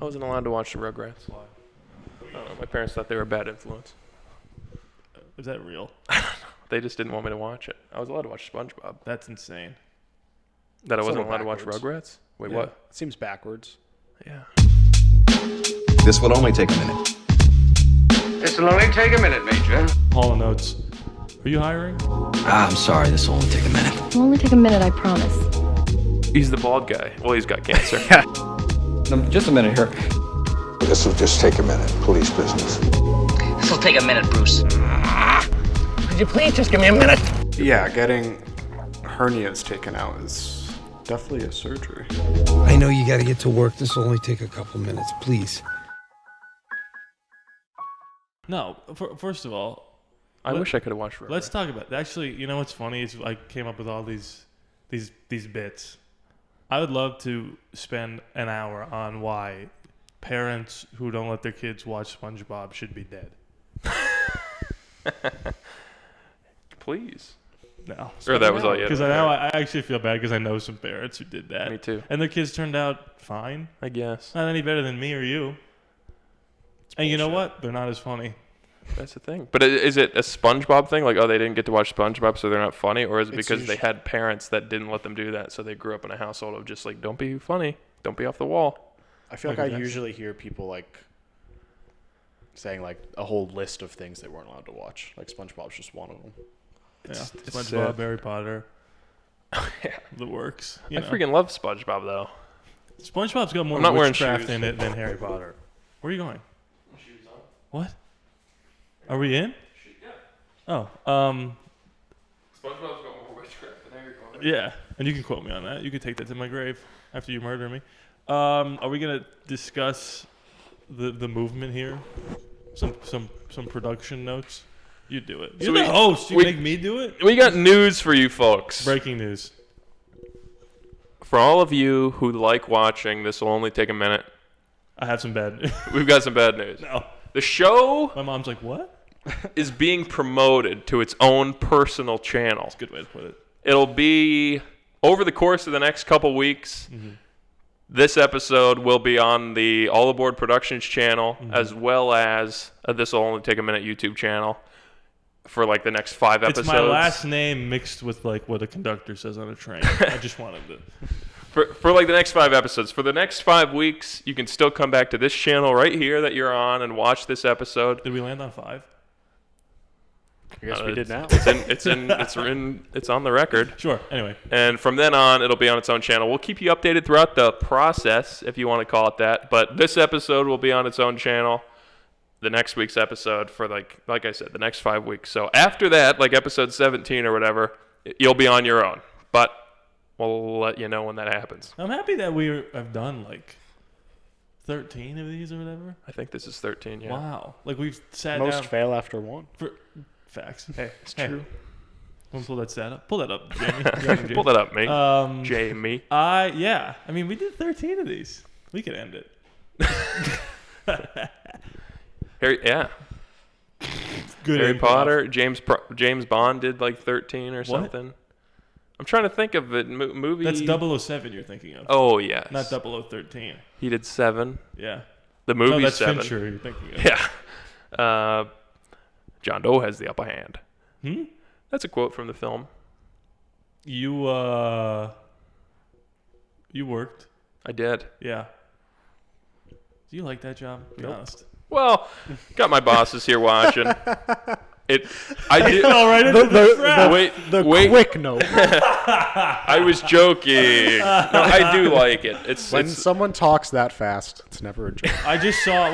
I wasn't allowed to watch the Rugrats. Why? I don't know. My parents thought they were a bad influence. Is that real? They just didn't want me to watch it. I was allowed to watch SpongeBob. That's insane. That I It's a wasn't little allowed to watch backwards. Rugrats? Wait, Yeah. what? It seems backwards. Yeah. This will only take a minute. This will only take a minute, Major. Hall & Oates. Are you hiring? I'm sorry, this will only take a minute. It'll only take a minute, I promise. He's the bald guy. Well, he's got cancer. Just a minute here. This will just take a minute. Police business. This'll take a minute, Bruce. Could you please just give me a minute? Yeah, getting hernias taken out is definitely a surgery. I know you gotta get to work. This will only take a couple minutes, please. No. First of all, I wish I could have watched Rugrats. let's talk about. Actually, you know what's funny is I came up with all these bits. I would love to spend an hour on why parents who don't let their kids watch SpongeBob should be dead. Please. No. Or that was all you had. Because I actually feel bad because I know some parents who did that. Me too. And their kids turned out fine. I guess. Not any better than me or you. And you know what? They're not as funny. That's the thing. But is it a SpongeBob thing? Like, oh, they didn't get to watch SpongeBob, so they're not funny? Or is it because they had parents that didn't let them do that, so they grew up in a household of just like, don't be funny. Don't be off the wall. I feel like I usually hear people like saying like a whole list of things they weren't allowed to watch. Like SpongeBob's just one of them. It's SpongeBob, Harry Potter. Yeah. The works. I freaking love SpongeBob, though. SpongeBob's got more I'm not wearing witchcraft shoes. in it than Harry Potter. Where are you going? What? Are we in? Oh, SpongeBob's got more witchcraft than Harry Potter. yeah. And you can quote me on that. You can take that to my grave after you murder me. Are we gonna discuss the movement here? Some production notes. You do it. You're the host. You make me do it. We got news for you folks. Breaking news. For all of you who like watching, this will only take a minute. I have some bad news. We've got some bad news. No. The show My mom's like, what? is being promoted to its own personal channel. That's a good way to put it. It'll be over the course of the next couple weeks. Mm-hmm. This episode will be on the All Aboard Productions channel, as well as This Will Only Take a Minute YouTube channel for like the next 5 episodes. It's my last name mixed with like what a conductor says on a train. I just wanted to. For like the next 5 episodes. For the next 5 weeks, you can still come back to this channel right here that you're on and watch this episode. Did we land on 5? I guess we did now. It's on the record. Sure. Anyway. And from then on, it'll be on its own channel. We'll keep you updated throughout the process, if you want to call it that. But this episode will be on its own channel. The next week's episode for like I said, the next 5 weeks. So after that, like episode 17 or whatever, you'll be on your own. But we'll let you know when that happens. I'm happy that have done like 13 of these or whatever. I think this is 13, yeah. Wow. Like we've sat Most down. fail after one. For facts. Hey, it's true. Want to pull that stat up? Pull that up, Jamie. Pull that up, mate. Jamie. Yeah. I mean, we did 13 of these. We could end it. Yeah. Good Harry improv. Potter. James Bond did like 13 or something. I'm trying to think of it. Movie. That's 007 you're thinking of. Oh, yes. Not 0013. He did 7. Yeah. The movie's no, that's 7. Fincher you're thinking of. Yeah. John Doe has the upper hand. Hmm? That's a quote from the film. You worked. I did. Yeah. Do you like that job? Be honest. Well, got my bosses here watching. I did. All right. The quick note. I was joking. No, I do like it. When someone talks that fast, it's never a joke. I just saw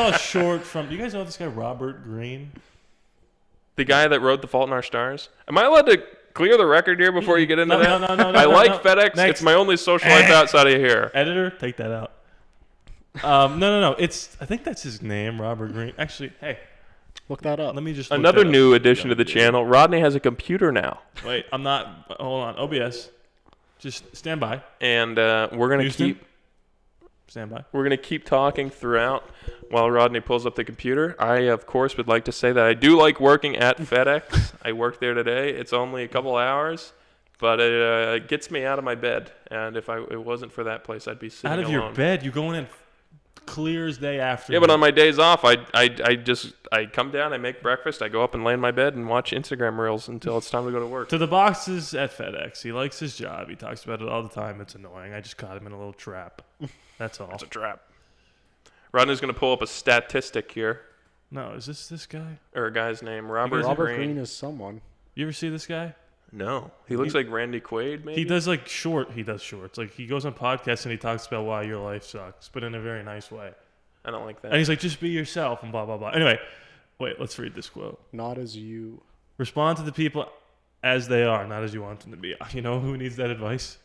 a short from. You guys know this guy Robert Greene? The guy that wrote The Fault in Our Stars. Am I allowed to clear the record here before you get into that? No. I like FedEx. Next. It's my only social life outside of here. Editor, take that out. No. I think that's his name, Robert Greene. Actually, hey, Look that up. let me just look Another that up. new addition to the channel. Rodney has a computer now. Wait, I'm not. Hold on. OBS. Just stand by. And we're gonna Houston? Stand by. We're going to keep talking throughout while Rodney pulls up the computer. I, of course, would like to say that I do like working at FedEx. I worked there today. It's only a couple hours, but it gets me out of my bed. And if it wasn't for that place, I'd be sitting Out of alone. your bed, you going in clear as day after. Yeah, but on my days off, I come down, I make breakfast, I go up and lay in my bed and watch Instagram reels until it's time to go to work. To the boxes at FedEx. He likes his job. He talks about it all the time. It's annoying. I just caught him in a little trap. That's all. It's a trap. Rodney's going to pull up a statistic here, No, is this guy? or a guy's name, Robert Green is someone. You ever see this guy? No, he looks like Randy Quaid. Maybe He does shorts. Like he goes on podcasts and he talks about why your life sucks, but in a very nice way. I don't like that. And he's like, just be yourself and blah blah blah. Anyway, wait, let's read this quote. Not as you. Respond to the people as they are, not as you want them to be. You know who needs that advice?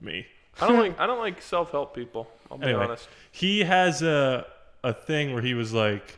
Me. I don't like self-help people. I'll be honest. He has a thing where he was like,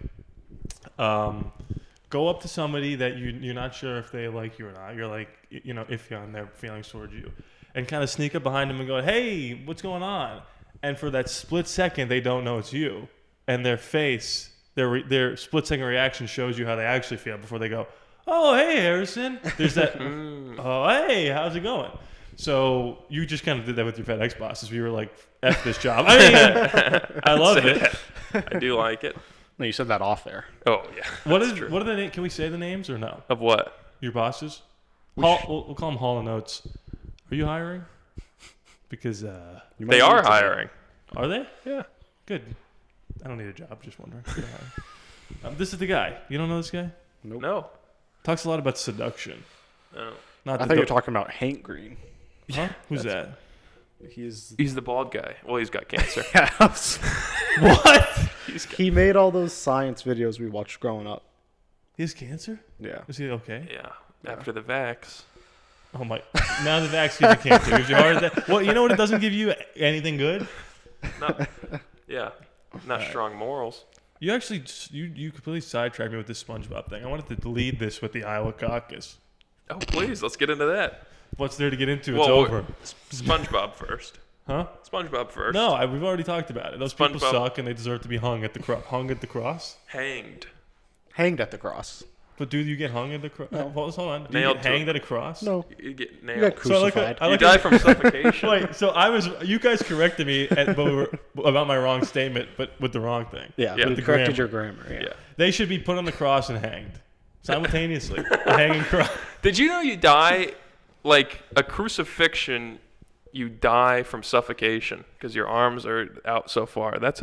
go up to somebody that you're not sure if they like you or not. You're like, iffy on their feelings towards you, and kind of sneak up behind them and go, hey, what's going on? And for that split second, they don't know it's you, and their face, their split second reaction shows you how they actually feel before they go, oh, hey, Harrison. There's that, oh, hey, how's it going? So you just kind of did that with your FedEx bosses. We were like, F this job. I mean, I love it. I do like it. No, you said that off there. Oh, yeah. What are the names? Can we say the names or no? Of what? Your bosses? We'll call them Hall and Oates. Are you hiring? Because They are hiring. Are they? Yeah. Good. I don't need a job. Just wondering. This is the guy. You don't know this guy? Nope. No. Talks a lot about seduction. No. Not I thought you were talking about Hank Green. Huh? Who's that? He's the bald guy. Well, he's got cancer. What? He made all those science videos we watched growing up. He has cancer? Yeah. Is he okay? Yeah. After the vax. Oh my! Now the vax gives you cancer. Gives you heart attack. Well, you know what? It doesn't give you anything good. Yeah. Not strong morals. You actually you completely sidetracked me with this SpongeBob thing. I wanted to lead this with the Iowa Caucus. Oh, please, let's get into that. What's there to get into? It's over. SpongeBob first. Huh? SpongeBob first. No, we've already talked about it. Those people SpongeBob. suck and they deserve to be hung at the cross. Hanged. Hanged at the cross. But do you get hung at the cross? No. Hold on. Do Nailed you to get hanged it. at a cross? No. You get You nailed. got crucified. I You die from suffocation. Wait, so you guys corrected me about my wrong statement, but with the wrong thing. Yeah, Yeah. we The corrected grammar. your grammar. Yeah. They should be put on the cross and hanged simultaneously. A hanging cross. Did you know you die like a crucifixion? You die from suffocation because your arms are out so far. That's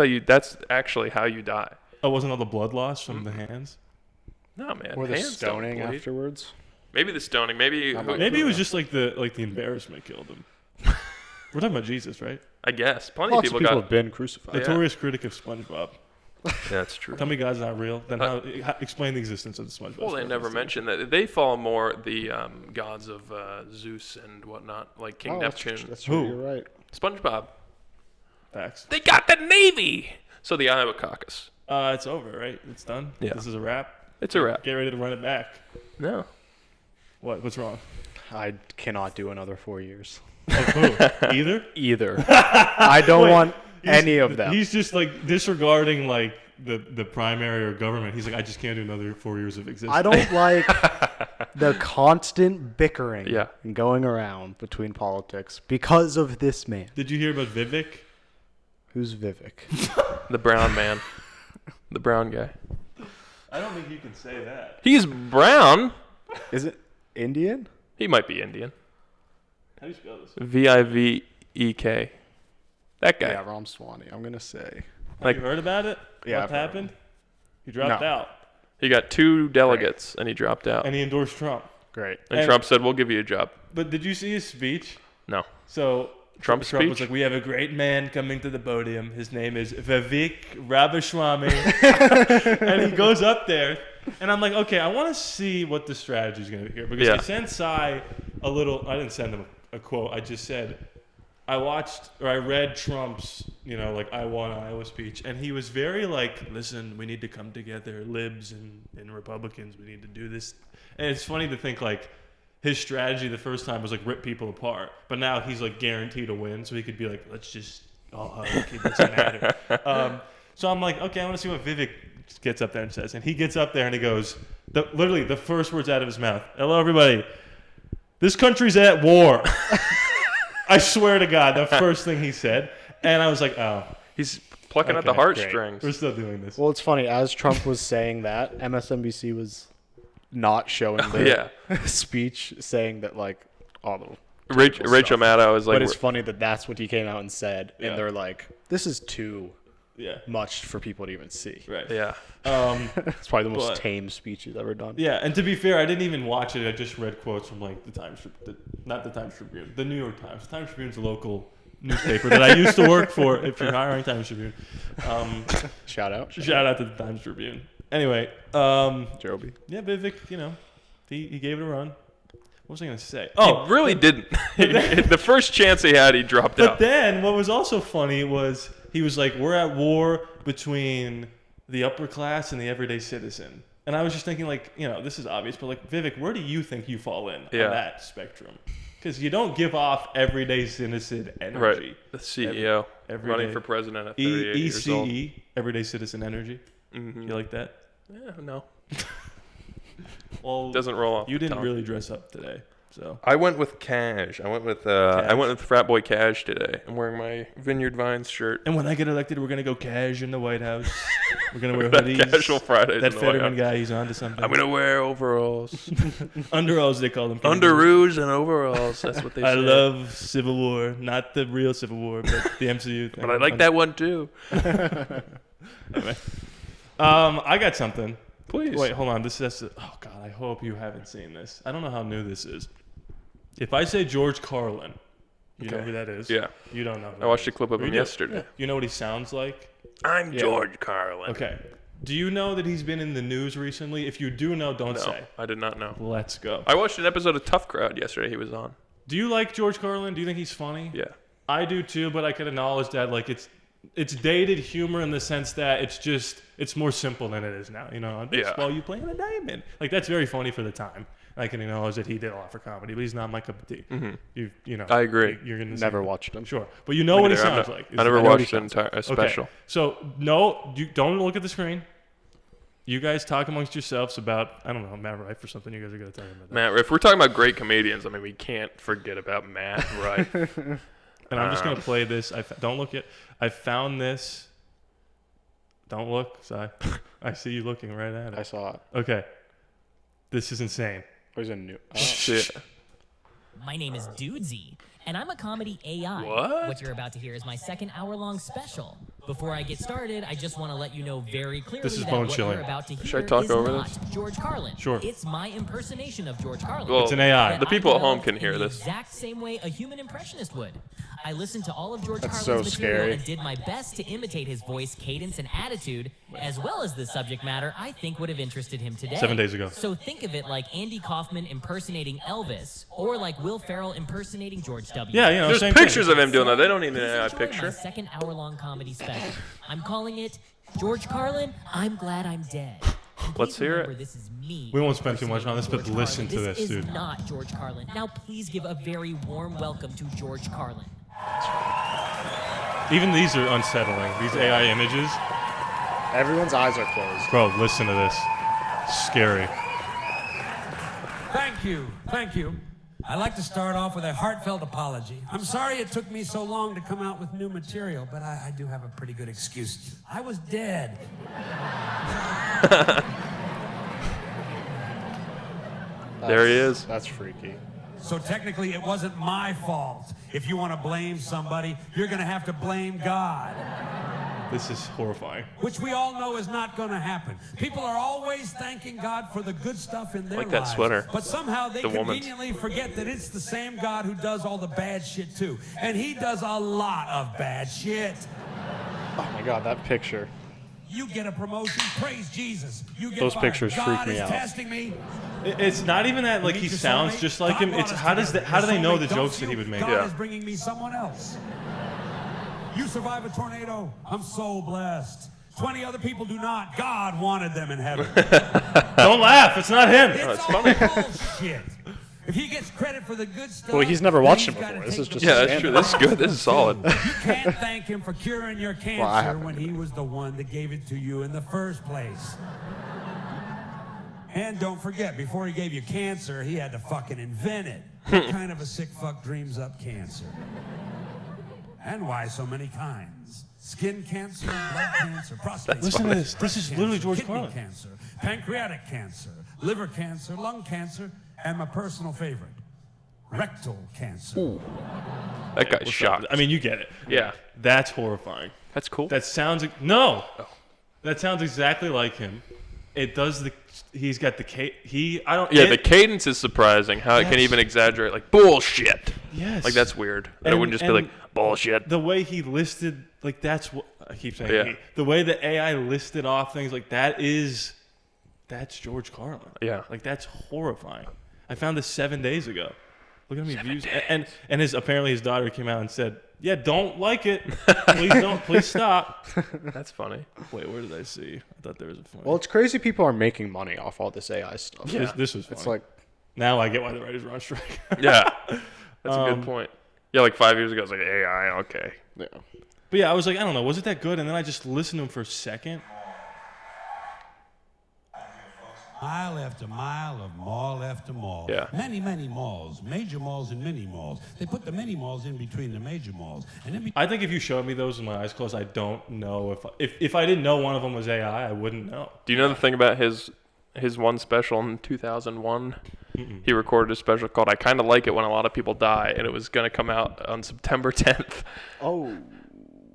actually how you die. Oh, wasn't all the blood loss from the hands? No, man. Or the hands don't stoning bleed. afterwards. Maybe the stoning. Maybe Maybe it was just like the embarrassment killed him. We're talking about Jesus, right? I guess plenty Lots of of people people got. have been crucified. Yeah. Notorious critic of SpongeBob. That's true. Tell me God's not real. Then explain the existence of the SpongeBob. Well, they SquarePants never thing. mentioned that. They follow more the gods of Zeus and whatnot, like King Oh, Neptune. that's Who? true. You're right. SpongeBob. Facts. They got the Navy. So the Iowa Caucus. It's over, right? It's done. Yeah. This is a wrap. It's a wrap. Get ready to run it back. No. What's wrong? I cannot do another 4 years. Of who? Either. I don't want any of them. He's just like disregarding like the primary or government. He's like, I just can't do another 4 years of existence. I don't like the constant bickering Yeah. and going around between politics because of this man. Did you hear about Vivek? Who's Vivek? The brown man. The brown guy. I don't think you can say that. He's brown. Is it Indian? He might be Indian. How do you spell this? Vivek. That guy. Yeah, Ramaswamy. I'm gonna say. Have you heard about it? Yeah, What I've heard happened? He dropped No. out. He got 2 delegates and he dropped out. And he endorsed Trump. Great. And Trump said, "We'll give you a job." But did you see his speech? No. So Trump's Trump speech? was like, "We have a great man coming to the podium. His name is Vivek Ramaswamy," and he goes up there, and I'm like, "Okay, I want to see what the strategy is going to be here," because Yeah. I sent Sai a little. I didn't send him a quote. I just said, I read Trump's, like I won Iowa speech, and he was very like, "Listen, we need to come together, libs and Republicans. We need to do this." And it's funny to think like. His strategy the first time was like rip people apart, but now he's like guaranteed to win, so he could be like, let's just all hug, it doesn't matter. So I'm like, okay, I want to see what Vivek gets up there and says, and he gets up there and he goes, literally the first words out of his mouth, "Hello everybody, this country's at war." I swear to God, the first thing he said, and I was like, oh, He's plucking at the Okay, heartstrings. We're still doing this. Well, it's funny. As Trump was saying that, MSNBC was not showing the speech saying that, like, all the Rachel Maddow was like, but it's funny that that's what he came out and said, Yeah. and they're like, "This is too Yeah. much for people to even see." Right. yeah. It's probably the most But- tame speech he's ever done. Yeah, and to be fair, I didn't even watch it. I just read quotes from like not the Times Tribune, the New York Times. The Times Tribune's a local newspaper that I used to work for. If you're hiring Times Tribune, Shout out, shout out to the Times Tribune. Anyway, Joby. yeah, Vivek, you know, he gave it a run. What was I gonna say? He really didn't. The first chance he had, he dropped But out. then what was also funny was he was like, "We're at war between the upper class and the everyday citizen." And I was just thinking, like, you know, this is obvious, but like, Vivek, where do you think you fall in on that spectrum? Because you don't give off everyday citizen energy. Right. The CEO Every running day. for president at 38 years old. ECE, everyday citizen energy. Mm-hmm. You like that? Yeah, no. Well, Doesn't roll off you the didn't tongue. really dress up today, so. I went with Cash. I went with Frat Boy Cash today. I'm wearing my Vineyard Vines shirt. And when I get elected, we're gonna go cash in the White House. We're gonna wear That hoodies. Casual Fridays That in the White Fetterman House. guy, he's onto something. I'm gonna wear overalls, Underalls, they call them. underoos, and overalls. That's what they say. I love Civil War, not the real Civil War, but the MCU thing. but I like that one too. Anyway. I got something. Please. Wait, hold on. This is. Oh God, I hope you haven't seen this. I don't know how new this is. If I say George Carlin, you know Okay. who that is? Yeah. You don't know. Who I watched that a clip of is. him You do. yesterday. You know what he sounds like? I'm Yeah. George Carlin. Okay. Do you know that he's been in the news recently? If you do know, don't No, say. I did not know. Let's go. I watched an episode of Tough Crowd yesterday. He was on. Do you like George Carlin? Do you think he's funny? Yeah. I do too, but I can acknowledge that like it's dated humor in the sense that it's more simple than it is now. You know, on baseball you playing a diamond. Like that's very funny for the time. I can acknowledge that he did a lot for comedy, but he's not my cup of tea. Mm-hmm. You know. I agree. You're gonna Never say, watched him. Sure, but you know what he Neither. sounds like. I never watched an entire special. Okay. So no, you don't look at the screen. You guys talk amongst yourselves about I don't know Matt Rife or something. You guys are gonna tell me about that. Matt, if we're talking about great comedians, I mean, we can't forget about Matt Rife. And I'm just gonna play this. Don't look at. I found this. Don't look, Si. I see you looking right at it. I saw it. Okay. This is insane. Where's a new? Oh. Shit. My name is Dudesy, and I'm a comedy AI. What? What you're about to hear is my second hour-long special. Before I get started, I just want to let you know very clearly This is that bone what chilling. you're about to hear Should I talk is over not this? George Carlin. Sure. It's my impersonation of George Carlin. Well, It's an AI. that The I people at home developed can hear in the this. exact same way a human impressionist would. I listened to all of George That's Carlin's so material scary. and did my best to imitate his voice, cadence, and attitude, as well as the subject matter I think would have interested him today. 7 days ago. So think of it like Andy Kaufman impersonating Elvis, or like Will Ferrell impersonating George W. Yeah, you know, There's same pictures thing. of him doing that. They don't need an Please AI enjoy my picture. second hour-long comedy special. I'm calling it George Carlin, I'm Glad I'm Dead. And Let's please hear remember, it. This is me. We won't spend too much on this, but impersonating listen George to this, Carlin. dude. This is not George Carlin. Now please give a very warm welcome to George Carlin. Even these are unsettling. These AI images. Everyone's eyes are closed. Bro, listen to this. Scary. Thank you. Thank you. I'd like to start off with a heartfelt apology. I'm sorry it took me so long to come out with new material, but I do have a pretty good excuse. I was dead. There he is. That's freaky. So technically, it wasn't my fault. If you want to blame somebody, you're going to have to blame God, This is horrifying. which we all know is not going to happen. People are always thanking God for the good stuff in their Like that lives. sweater. But somehow they The woman's. conveniently forget that it's the same God who does all the bad shit too. And he does a lot of bad shit. Oh my God, that picture. You get a promotion, praise Jesus. You get Those fired. pictures God freak me is out. testing me. It's not even that like You he mean to sounds soulmate? just like God him. brought It's us how does together. that how do they know the Soulmate jokes dumps that he you. would make? God Yeah. is bringing me someone else. You survive a tornado. I'm so blessed. 20 other people do not. God wanted them in heaven. Don't laugh. It's not him. It's all funny. bullshit. If he gets credit for the good stuff, Well, he's never then watched he's him gotta before. This take is the just Yeah, a that's true. stand-up. This is good. This is solid. You can't thank him for curing your cancer I haven't. when he was the one that gave it to you in the first place. And don't forget, before he gave you cancer, he had to fucking invent it. What kind of a sick fuck dreams up cancer? And why so many kinds? skin cancer, blood cancer, prostate Listen to cancer, this. This breast is literally cancer, George kidney Carlin. cancer, pancreatic cancer, liver cancer, lung cancer, and my personal favorite, rectal cancer. Ooh. That guy's shocked. I mean, you get it. Yeah. That's horrifying. That's cool. That sounds no. That sounds exactly like him. It does the. He's got the I don't. Yeah, the cadence is surprising. How it can even exaggerate like bullshit. Yes. Like that's weird. It wouldn't just be like bullshit. The way he listed, like that's what I keep saying. Yeah. The way the AI listed off things like that's George Carlin. Yeah. Like that's horrifying. I found this 7 days ago. Look at how many views. And apparently his daughter came out and said, "Yeah, don't like it. Please don't. Please stop." That's funny. Wait, where did I see? I thought there was a funny. Well, it's crazy people are making money off all this AI stuff. Yeah. This was funny. It's like, now I get why the writers were on strike. Yeah. That's a good point. Yeah, like 5 years ago, I was like, AI, okay. yeah. But yeah, I was like, I don't know, was it that good? And then I just listened to him for a second. Mile after mile of mall after mall. Yeah. Many, many malls. Major malls and mini malls. They put the mini malls in between the major malls. And in I think if you showed me those with my eyes closed, I don't know if I didn't know one of them was AI, I wouldn't know. Do you know the thing about his one special in 2001? He recorded a special called I Kind of Like It When a Lot of People Die, and it was going to come out on September 10th. Oh.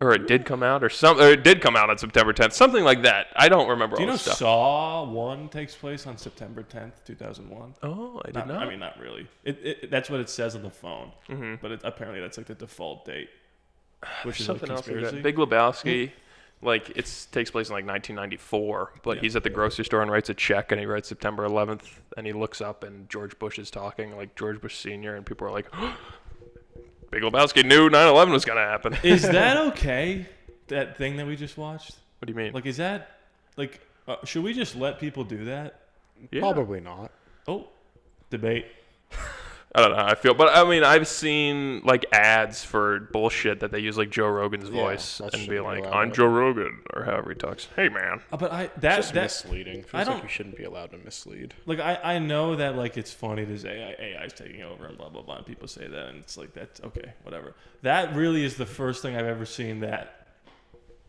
Or it did come out, or it did come out on September 10th, something like that. I don't remember Do you all know this stuff. Saw 1 takes place on September 10th, 2001? Oh, I did not. I mean, not really. That's what it says on the phone. But apparently that's like the default date, which is Something a else like conspiracy. that. Big Lebowski, like it takes place in like 1994, but he's at the grocery store and writes a check, and he writes September 11th, and he looks up and George Bush is talking, like George Bush Sr., and people are like, Big Lebowski knew 9/11 was gonna happen. Is that okay? That thing that we just watched? What do you mean? Like, is that like? Should we just let people do that? Yeah. Probably not. Oh, debate. I don't know how I feel, but I mean, I've seen like ads for bullshit that they use like Joe Rogan's voice that and should be be like, allowed. "I'm Joe Rogan" or however he talks. Hey man, But It's just misleading. Feels like you shouldn't be allowed to mislead. Like I know that like it's funny that AI is taking over and blah blah blah, and people say that, and it's like that's okay, whatever. That really is the first thing I've ever seen that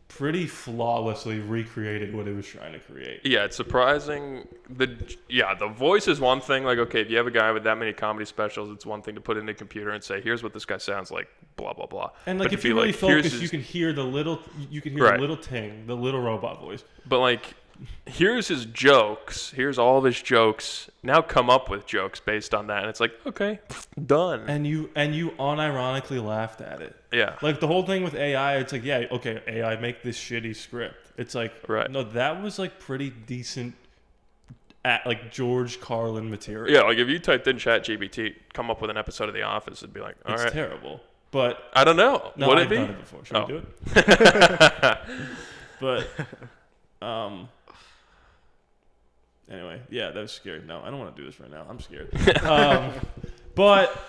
pretty flawlessly recreated what it was trying to create. yeah, it's surprising. The voice is one thing. Like, okay, if you have a guy with that many comedy specials, it's one thing to put in a computer and say, "Here's what this guy sounds like," blah blah blah. And like But if to you be really like, "Here's focus, his-" you can hear the little Right. the little ting, the little robot voice. But like, here's his jokes. Here's all of his jokes. Now come up with jokes based on that, and it's like, okay, done. And you unironically laughed at it. Yeah. Like the whole thing with AI, it's like, yeah, okay, AI, make this shitty script. It's like, Right. no, that was like pretty decent, like George Carlin material. Yeah, like if you typed in ChatGPT, come up with an episode of The Office, it'd be like, all It's right. terrible. But I don't know. no, Would I've it be? done it before. Should Oh. we do it? But anyway, yeah, that was scary. No, I don't want to do this right now. I'm scared. But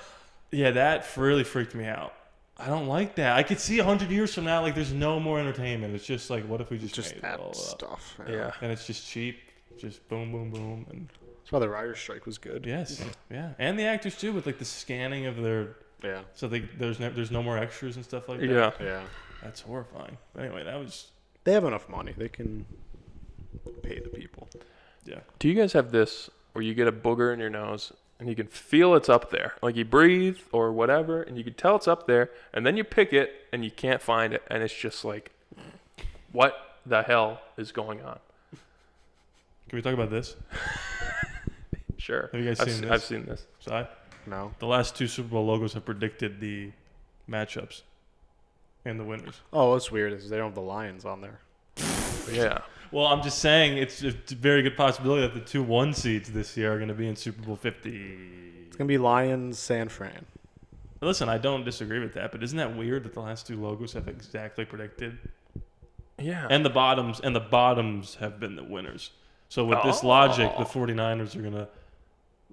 yeah, that really freaked me out. I don't like that. I could see 100 years from now, like there's no more entertainment. It's just like, what if we just made it all that up? stuff. Yeah. And it's just cheap, just boom, boom, boom, and That's why the writer's strike was good. yes, yeah, and the actors too, with like the scanning of their, Yeah. so there's no more extras and stuff like that. Yeah. Yeah. That's horrifying. But anyway, that was They have enough money. They can pay the people. yeah. Do you guys have this where you get a booger in your nose and you can feel it's up there? Like you breathe or whatever, and you can tell it's up there, and then you pick it and you can't find it, and it's just like, what the hell is going on? Can we talk about this? Sure. Have you guys seen this? I've seen this. Si? No. The last 2 Super Bowl logos have predicted the matchups and the winners. Oh, what's weird is they don't have the Lions on there. Yeah. Well, I'm just saying it's a very good possibility that the 2 1 seeds this year are going to be in Super Bowl 50. It's gonna be Lions, San Fran. Listen, I don't disagree with that, but isn't that weird that the last 2 logos have exactly predicted? Yeah. And the bottoms have been the winners. So with this logic, the 49ers are going to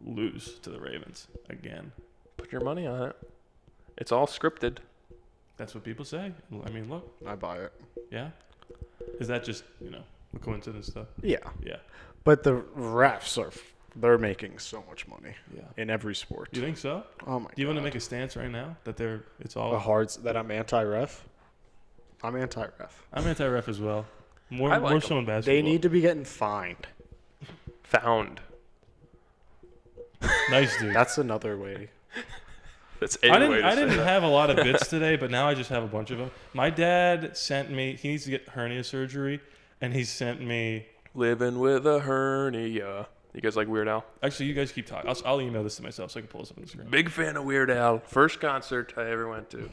lose to the Ravens again. Put your money on it. It's all scripted. That's what people say. I mean, look, I buy it. yeah. Is that just, a coincidence stuff? Yeah. Yeah. But the refs they're making so much money. Yeah. In every sport. You think so? Oh my Do you want to God. make a stance right now that it's all that I'm anti-ref? I'm anti-ref. I'm anti-ref as well. More I like more so in basketball. They need to be getting fined. Found. Nice, dude. That's another way. That's a I way to didn't say that. have a lot of bits today, but now I just have a bunch of them. My dad sent me. He needs to get hernia surgery, and he sent me. Living with a hernia. You guys like Weird Al? Actually, you guys keep talking. I'll email this to myself so I can pull this up on the screen. Big fan of Weird Al. First concert I ever went to.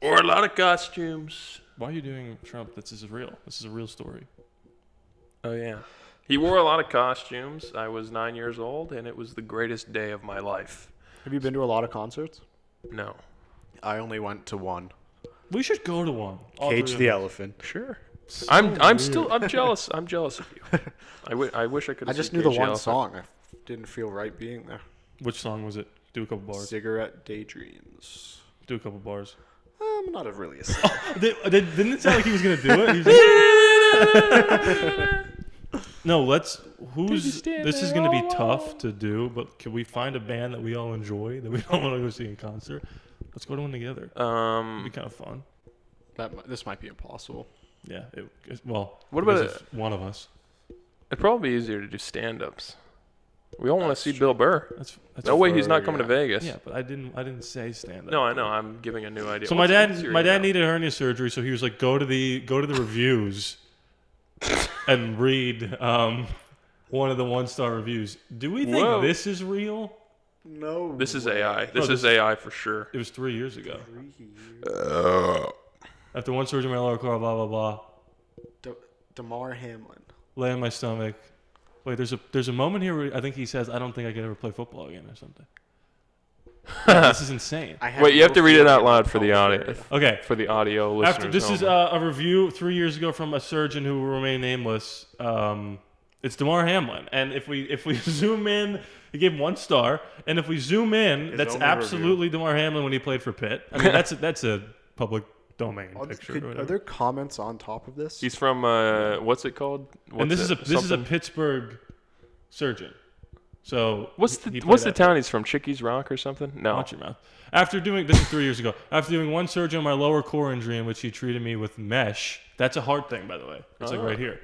Wore a lot of costumes. Why are you doing Trump? This is real. This is a real story. Oh, yeah. He wore a lot of costumes. I was 9 years old, and it was the greatest day of my life. Have you been to a lot of concerts? No. I only went to one. We should go to one. All Cage three the of us. Elephant. Sure. I'm jealous. I'm jealous of you. I wish I could. I just knew the one song. I didn't feel right being there. Which song was it? Do a couple bars. Cigarette Daydreams. Do a couple bars. I'm not really a Didn't it sound like he was gonna do it? He was like, no, let's. This is gonna be tough to do, but can we find a band that we all enjoy that we don't want to go see in concert? Let's go to one together. It'd be kind of fun. This might be impossible. Yeah. Well, What about because of one of us? It'd probably be easier to do stand-ups. We all want to see Bill Burr. That's No way he's Burr, not coming to yeah. Vegas. Yeah, but I didn't say stand up. No, I know. I'm giving a new idea. So my dad needed hernia surgery, so he was like, go to the reviews and read one of the 1-star reviews. Do we think this is real? No. This is AI. This is AI for sure. It was 3 years ago. After one surgery, my lower core, blah blah blah. Damar Hamlin. Lay on my stomach. Wait, there's a moment here where I think he says, "I don't think I could ever play football again" or something. Yeah, this is insane. Wait, you have to read it out loud for the audio. Okay. For the audio listeners. This is a review 3 years ago from a surgeon who will remain nameless. It's Damar Hamlin, and if we zoom in, he gave him 1 star, and if we zoom in, that's absolutely Damar Hamlin when he played for Pitt. I mean, that's a public domain picture. Are there comments on top of this? He's from what's it called? And this is a Pittsburgh surgeon. So what's the town he's from? Chickies Rock or something? No. Watch your mouth. This is 3 years ago. After doing 1 surgery on my lower core injury in which he treated me with mesh. That's a heart thing, by the way. It's like right here.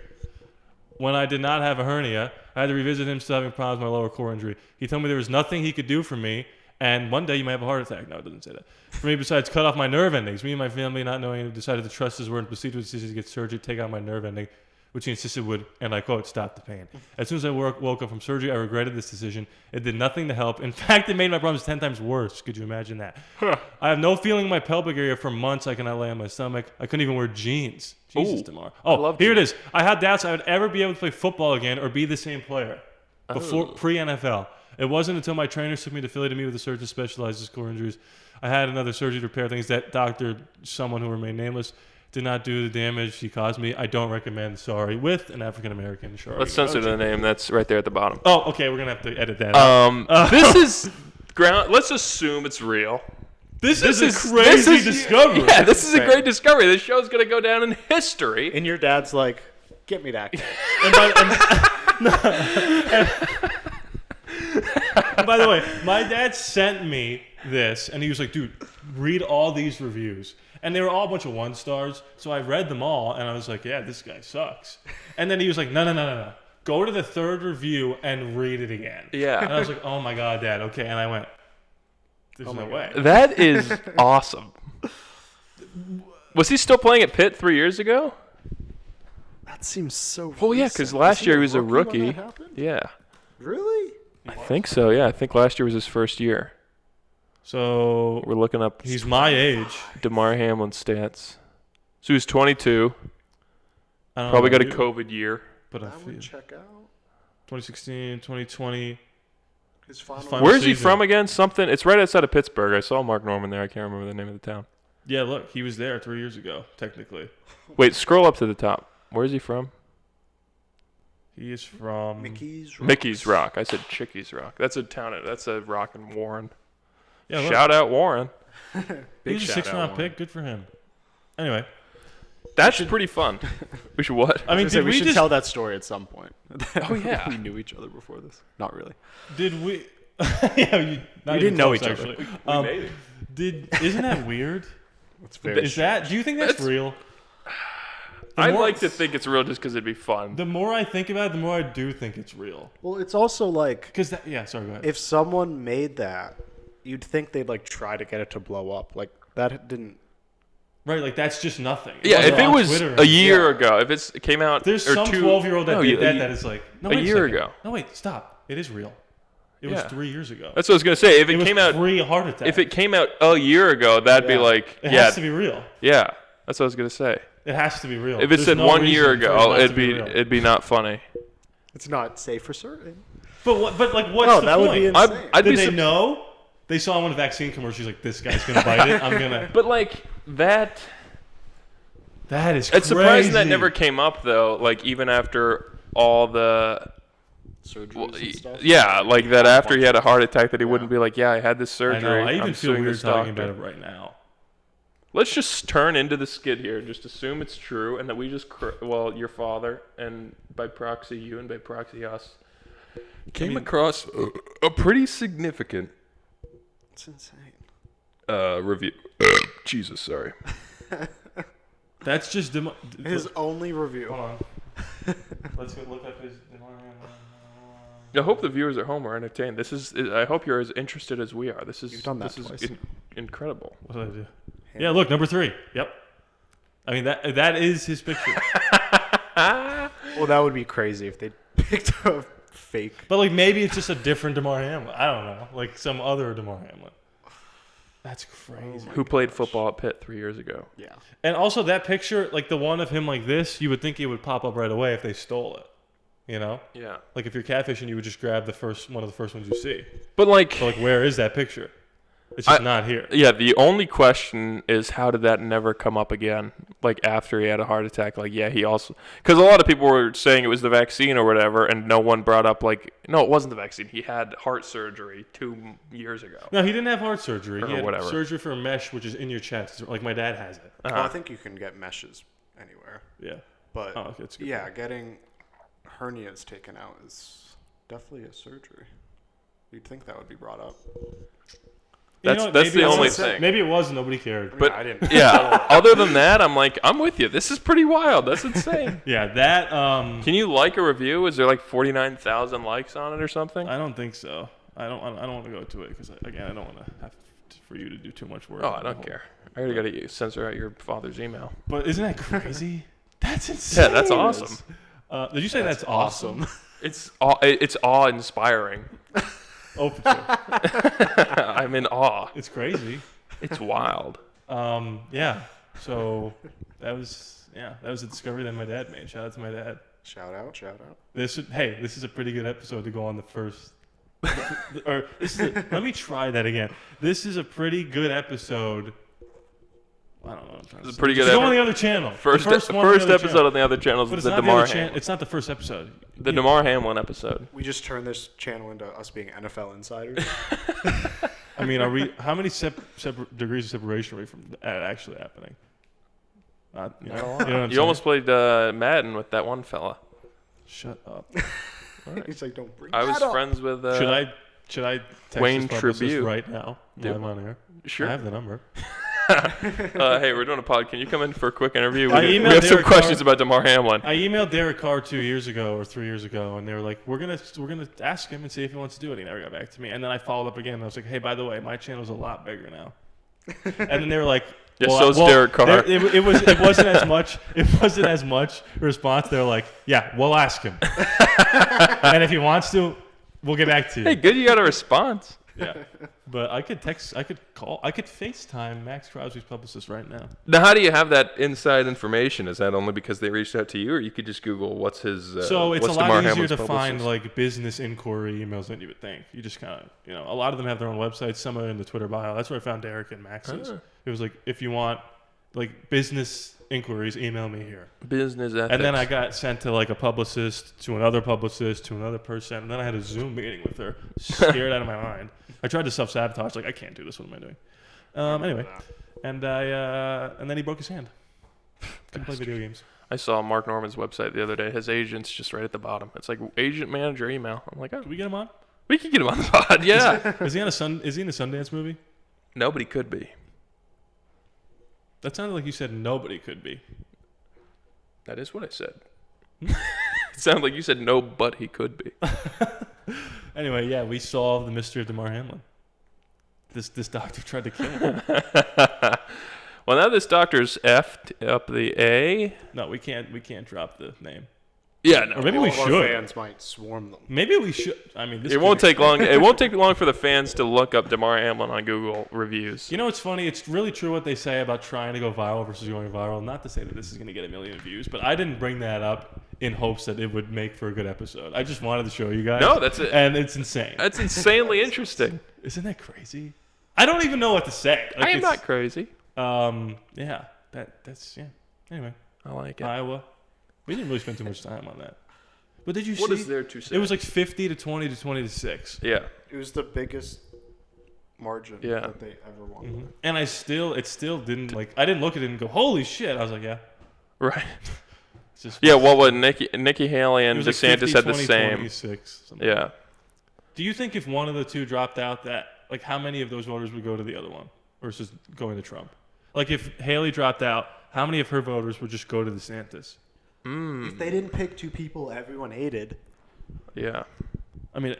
When I did not have a hernia, I had to revisit him still having problems with my lower core injury. He told me there was nothing he could do for me, and one day you might have a heart attack. No, it doesn't say that. For me, besides cut off my nerve endings. Me and my family, not knowing, decided to trust his word and proceed with the decision to get surgery, take out my nerve ending, which he insisted would, and I quote, stop the pain. As soon as I woke up from surgery, I regretted this decision. It did nothing to help. In fact, it made my problems 10 times worse. Could you imagine that? I have no feeling in my pelvic area for months. I cannot lay on my stomach. I couldn't even wear jeans. Jesus, Damar. Oh, here it is. I had doubts I would ever be able to play football again or be the same player before pre-NFL. It wasn't until my trainer took me to Philly to meet with a surgeon who specializes in core injuries. I had another surgery to repair things. That doctor, someone who remained nameless, did not do the damage he caused me. I don't recommend. Sorry, with an African-American. Sure. Let's censor the name. That's right there at the bottom. Oh, okay. We're going to have to edit that. This is ground. Let's assume it's real. This is a crazy discovery. Yeah, this is a great discovery. This show's going to go down in history. And your dad's like, get me that guy. By the way, my dad sent me this, and he was like, dude, read all these reviews. And they were all a bunch of 1 stars, so I read them all, and I was like, yeah, this guy sucks. And then he was like, no. Go to the 3rd review and read it again. Yeah. And I was like, oh, my God, Dad, okay. And I went, there's no way. That is awesome. Was he still playing at Pitt 3 years ago? That seems so Well, yeah, because last year he was a rookie. Yeah. Really? I think so, yeah. I think last year was his first year. So we're looking up. He's my age. Damar Hamlin stats. So he was 22. Probably got a COVID year. But I would check out 2016, 2020. His final Where is he from again? Something. It's right outside of Pittsburgh. I saw Mark Norman there. I can't remember the name of the town. Yeah, look, he was there 3 years ago, technically. Wait, scroll up to the top. Where is he from? He is from Mickey's Rock. I said Chickies Rock. That's a town. That's a rock in Warren. Yeah, shout out Warren. He was a 6th-round pick. Good for him. Anyway, that's pretty fun. We should what? I mean, we should tell that story at some point. Oh yeah, we knew each other before this. Not really. Did we? Yeah, you didn't know each other. Isn't that weird? It's very. Do you think that's real? I like to think it's real just because it'd be fun. The more I think about it, the more I do think it's real. Well, it's also like sorry, go ahead. if someone made that, you'd think they'd like try to get it to blow up. Like that didn't. Right, like that's just nothing. Yeah, if it was Twitter a year ago, if it came out, there's or some 12-year-old that did that is like, no, a wait year second. ago. No, wait, stop. It is real. It was 3 years ago. That's what I was gonna say. If it came out pre-heart attack. if it came out a year ago, that'd be like, it has to be real. Yeah, that's what I was gonna say. It has to be real. If it said 1 year ago, it'd be not funny. It's not safe for certain. But what's the point? That would be insane. Did they know? They saw him on a vaccine commercial. Like, this guy's gonna bite it. I'm gonna. But like that. That is crazy. It's surprising that never came up though. Like even after all the surgeries and stuff. Yeah, like that after he had a heart attack, that he wouldn't be like, "Yeah, I had this surgery." I even I'm feel suing weird this talking doctor. about it right now. Let's just turn into the skid here. Just assume it's true, and that we just your father, and by proxy you, and by proxy us, came across a pretty significant. It's insane. Review. Jesus, sorry. That's just his only review. Hold on. Let's go look up his. I hope the viewers at home are entertained. I hope you're as interested as we are. You've done that twice. Incredible. What did I do? Yeah, look, number 3. Yep. I mean that is his picture. Well, that would be crazy if they picked a fake. But like maybe it's just a different Damar Hamlin. I don't know, like some other Damar Hamlin. That's crazy. Who played football at Pitt 3 years ago? Yeah. And also that picture, like the one of him like this, you would think it would pop up right away if they stole it. You know? Yeah. Like if you're catfishing, you would just grab one of the first ones you see. But like where is that picture? It's just not here. Yeah, the only question is how did that never come up again? Like after he had a heart attack, like he also because a lot of people were saying it was the vaccine or whatever, and no one brought up like no, it wasn't the vaccine. He had heart surgery 2 years ago. No, he didn't have heart surgery. Or he had whatever. surgery for a mesh, which is in your chest. Like my dad has it. Well, I think you can get meshes anywhere. Yeah. But that's good. Yeah, getting hernias taken out is definitely a surgery. You'd think that would be brought up. That's the only thing. Maybe it was, nobody cared. But I didn't. Yeah, other than that, I'm with you. This is pretty wild. That's insane. Yeah, that. Can you like a review? Is there like 49,000 likes on it or something? I don't think so. I don't want to go to it because again, I don't want to have for you to do too much work. Oh, I don't care. I already got to censor out your father's email. But isn't that crazy? That's insane. Yeah, that's awesome. Did you say that's awesome? It's awe-inspiring. Oh, for sure. I'm in awe. It's crazy. It's wild. Yeah. So that was a discovery that my dad made. Shout out to my dad. Shout out. This is a pretty good episode to go on the first. Let me try that again. This is a pretty good episode. I don't know what I'm trying to say. It's a pretty good Go on the other channel. First episode on the other channel is the Damar Hamlin. It's not the first episode. The Damar Hamlin episode. We just turned this channel into us being NFL insiders. I mean, how many separate degrees of separation are we from that actually happening? You know what I'm You almost played Madden with that one fella. Shut up. Right. He's like, don't bring I was that up. friends with. Should I text Wayne this publicist Tribute right now? Live on air. Sure. I have the number. Hey, we're doing a pod. Can you come in for a quick interview? We emailed have some Derek questions Carr. about Damar Hamlin. I emailed Derek Carr 2 years ago or 3 years ago, and they were like, "We're gonna ask him and see if he wants to do it." He never got back to me, and then I followed up again. And I was like, "Hey, by the way, my channel's a lot bigger now." And then they were like, Yeah, so's Derek Carr. It wasn't as much. It wasn't as much response. They were like, "Yeah, we'll ask him, and if he wants to, we'll get back to you." Hey, good, you got a response. Yeah, but I could text, I could call, I could FaceTime Max Crosby's publicist right now. Now, how do you have that inside information? Is that only because they reached out to you, or you could just Google what's his? So it's what's a lot Damar easier Hamlin's to publicist? find like business inquiry emails than you would think. You just kind of, a lot of them have their own websites. Some are in the Twitter bio. That's where I found Derek and Max's. It was like, if you want like business inquiries, email me here. Business ethics. And then I got sent to like a publicist, to another publicist, to another person, and then I had a Zoom meeting with her, scared out of my mind. I tried to self-sabotage, like I can't do this. What am I doing? Anyway, and then he broke his hand. Couldn't play video games. I saw Mark Norman's website the other day. His agent's just right at the bottom. It's like agent manager email. I'm like, oh, Can we get him on? we can get him on the pod. Yeah. Is he in a Sundance movie? Nobody could be. That sounded like you said nobody could be. That is what I said. It sounded like you said no, but he could be. Anyway, yeah, we solved the mystery of Damar Hamlin. This doctor tried to kill him. Well, now this doctor's effed up the A. No, we can't drop the name. Yeah, no. Or maybe we should. Our fans might swarm them. Maybe we should. I mean, It won't take long. It won't take long for the fans to look up Damar Hamlin on Google reviews. You know what's funny? It's really true what they say about trying to go viral versus going viral. Not to say that this is going to get 1 million views, but I didn't bring that up in hopes that it would make for a good episode. I just wanted to show you guys. No, that's it. And it's insane. That's insanely interesting. Isn't that crazy? I don't even know what to say. I am not crazy. Yeah. That's yeah. Anyway, I like it. Iowa. We didn't really spend too much time on that. But did you see? What is there to say? It was like 50 to 20 to 20 to 6. Yeah. It was the biggest margin that they ever won. Mm-hmm. And it still didn't I didn't look at it and go, holy shit. I was like, yeah. Right. It's just what Nikki Haley and DeSantis 50, had 20, the same. 26, Yeah. Do you think if one of the two dropped out that how many of those voters would go to the other one versus going to Trump? Like if Haley dropped out, how many of her voters would just go to DeSantis? If they didn't pick two people everyone hated. Yeah. I mean,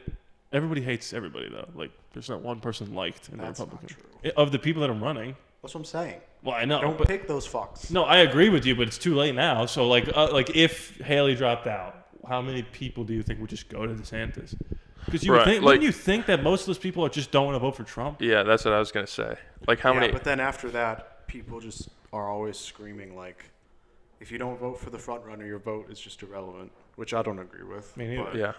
everybody hates everybody, though. Like, there's not one person liked in the That's Republican. not true. Of the people that are running. That's what I'm saying. Well, I know. Don't but, pick those fucks. No, I agree with you, but it's too late now. So, like if Haley dropped out, how many people do you think would just go to DeSantis? Because you would think, wouldn't you think that most of those people just don't want to vote for Trump? Yeah, that's what I was going to say. Like, how many? But then after that, people just are always screaming, like, if you don't vote for the front runner, your vote is just irrelevant, which I don't agree with. Me neither. But Yeah.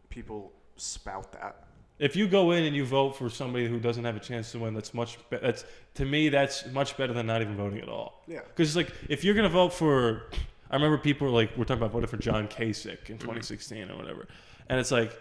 people spout that. If you go in and you vote for somebody who doesn't have a chance to win, that's to me that's much better than not even voting at all. Yeah. Because if you're gonna vote for, I remember people were we're talking about voting for John Kasich in 2016 or whatever, and it's like,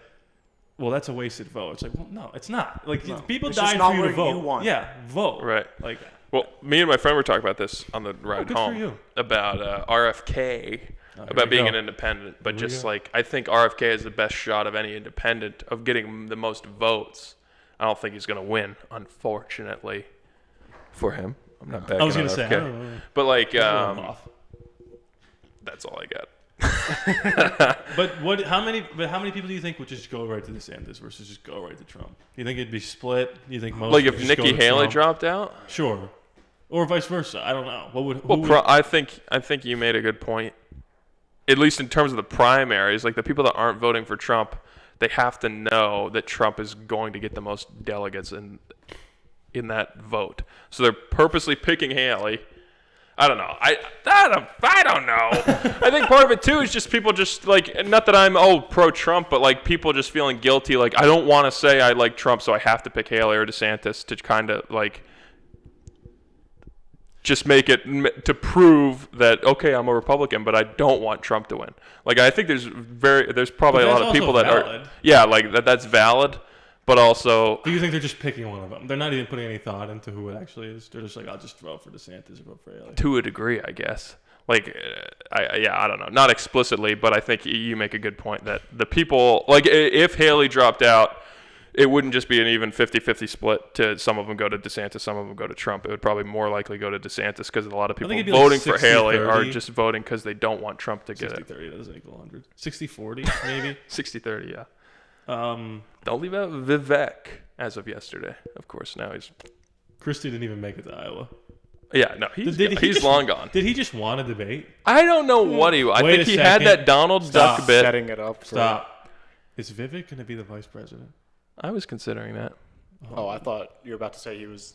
well, that's a wasted vote. It's like, well, no, it's not. Like people It's died just not for you to what vote. you want. Yeah, vote. Right. Like, Well, me and my friend were talking about this on the ride good for home you. about RFK, about being an independent. But just I think RFK is the best shot of any independent of getting the most votes. I don't think he's going to win, unfortunately, for him. I'm not backing I was going gonna to say, I don't know. but that's all I got. But how many people do you think would just go right to DeSantis versus just go right to Trump? Do you think it'd be split? Do you think most Like would if just go Nikki to Haley Trump? dropped out? Sure. Or vice versa. I don't know. I think you made a good point. At least in terms of the primaries, like the people that aren't voting for Trump, they have to know that Trump is going to get the most delegates in that vote. So they're purposely picking Haley. I don't know. I don't know. I think part of it too is just people just not that I'm pro-Trump, but people just feeling guilty. Like I don't want to say I like Trump, so I have to pick Haley or DeSantis to kind of just make it to prove that okay, I'm a Republican, but I don't want Trump to win. I think there's probably a lot of people that are that's valid, but also do you think they're just picking one of them? They're not even putting any thought into who it actually is. They're just I'll just vote for DeSantis or vote for Haley. To a degree, I guess. I don't know, not explicitly, but I think you make a good point that the people if Haley dropped out, it wouldn't just be an even 50-50 split to some of them go to DeSantis, some of them go to Trump. It would probably more likely go to DeSantis because a lot of people voting for Haley are just voting because they don't want Trump to get it. 60-30 doesn't equal 100. 60-40 maybe. 60-30, yeah. Don't leave out Vivek as of yesterday. Of course, now he's... Christie didn't even make it to Iowa. Yeah, no, he's long gone. Did he just want a debate? I don't know what I think he had that Donald Duck bit. Setting it up. Stop. Is Vivek going to be the vice president? I was considering that. Oh, I thought you were about to say he was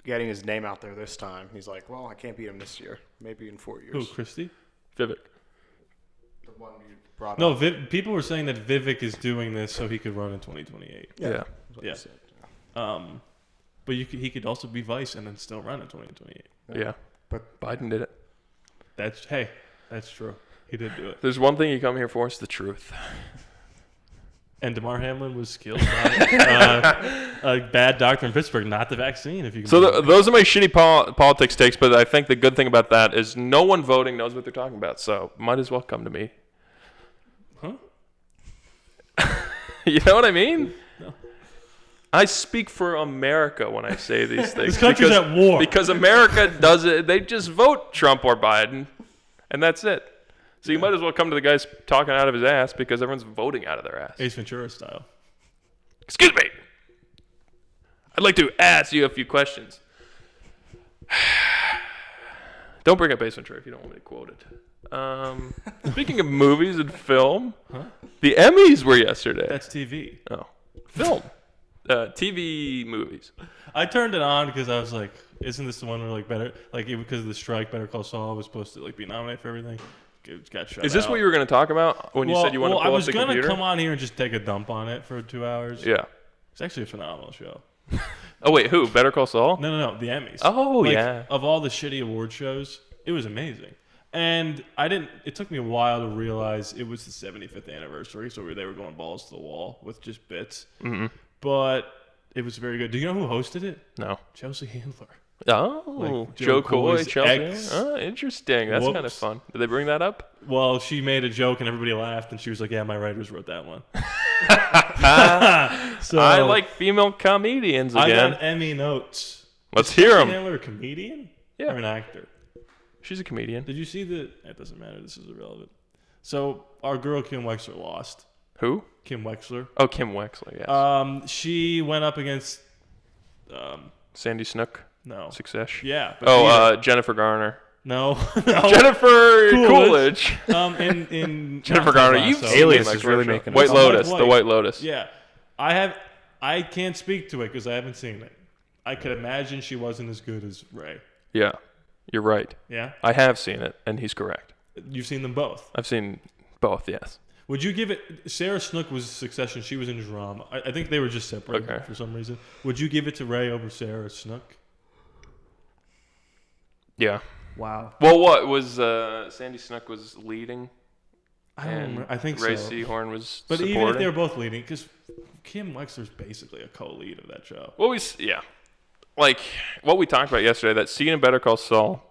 getting his name out there this time. He's like, well, I can't beat him this year. Maybe in 4 years. Who, Christie? Vivek. The one you brought No, up. people were saying that Vivek is doing this so he could run in 2028. Yeah. But he could also be vice and then still run in 2028. Yeah. But Biden did it. That's true. He did do it. There's one thing you come here for, it's the truth. And Damar Hamlin was killed by a bad doctor in Pittsburgh, not the vaccine. If you can. So those are my shitty politics takes, but I think the good thing about that is no one voting knows what they're talking about, so might as well come to me. Huh? You know what I mean? No. I speak for America when I say these things. This country's at war. Because America does it. They just vote Trump or Biden, and that's it. So you might as well come to the guys talking out of his ass because everyone's voting out of their ass. Ace Ventura style. Excuse me. I'd like to ask you a few questions. Don't bring up Ace Ventura if you don't want me to quote it. Speaking of movies and film, the Emmys were yesterday. That's TV. Oh, film. TV movies. I turned it on because I was like, isn't this the one where like because of the strike, Better Call Saul was supposed to like be nominated for everything? It got shut Is this out. what you were going to talk about when you said you wanted to pull I up was the gonna computer? come on here and just take a dump on it for 2 hours. Yeah. It's actually a phenomenal show. Oh wait, who? Better Call Saul? No, the Emmys. Oh yeah. Of all the shitty award shows, it was amazing. And it took me a while to realize it was the 75th anniversary, so they were going balls to the wall with just bits. Mm-hmm. But it was very good. Do you know who hosted it? No. Chelsea Handler. Oh, Like Joe Coy, Coy's Chelsea. ex. Oh, interesting. That's kind of Whoops. fun. Did they bring that up? Well, she made a joke and everybody laughed, and she was like, "Yeah, my writers wrote that one." So I like female comedians again. I got Emmy notes. Let's Is hear Chelsea them. Handler a comedian? Yeah. Or an actor? She's a comedian. Did you see the? It doesn't matter. This is irrelevant. So our girl Kim Wexler lost. Who? Kim Wexler. Oh, Kim Wexler. Yes. She went up against. Sandy Snook. No. Succession. Yeah. but Jennifer Garner. No. Jennifer Coolidge. In Jennifer not Garner. Ted You've Lasso. seen Alias my is really show. making White us- Lotus. White. The White Lotus. Yeah. I can't speak to it because I haven't seen it. I could imagine she wasn't as good as Ray. Yeah. You're right. Yeah. I have seen it, and he's correct. You've seen them both. I've seen both. Yes. Would you give it? Sarah Snook was Succession. She was in drama. I think they were just separated Okay. for some reason. Would you give it to Ray over Sarah Snook? Yeah. Wow. Well, what was Sandy Snook was leading? I don't remember. I think Ray so. Seahorn was But supporting. even if they were both leading, because Kim Wexler's basically a co-lead of that show. What like what we talked about yesterday, that scene in Better Call Saul.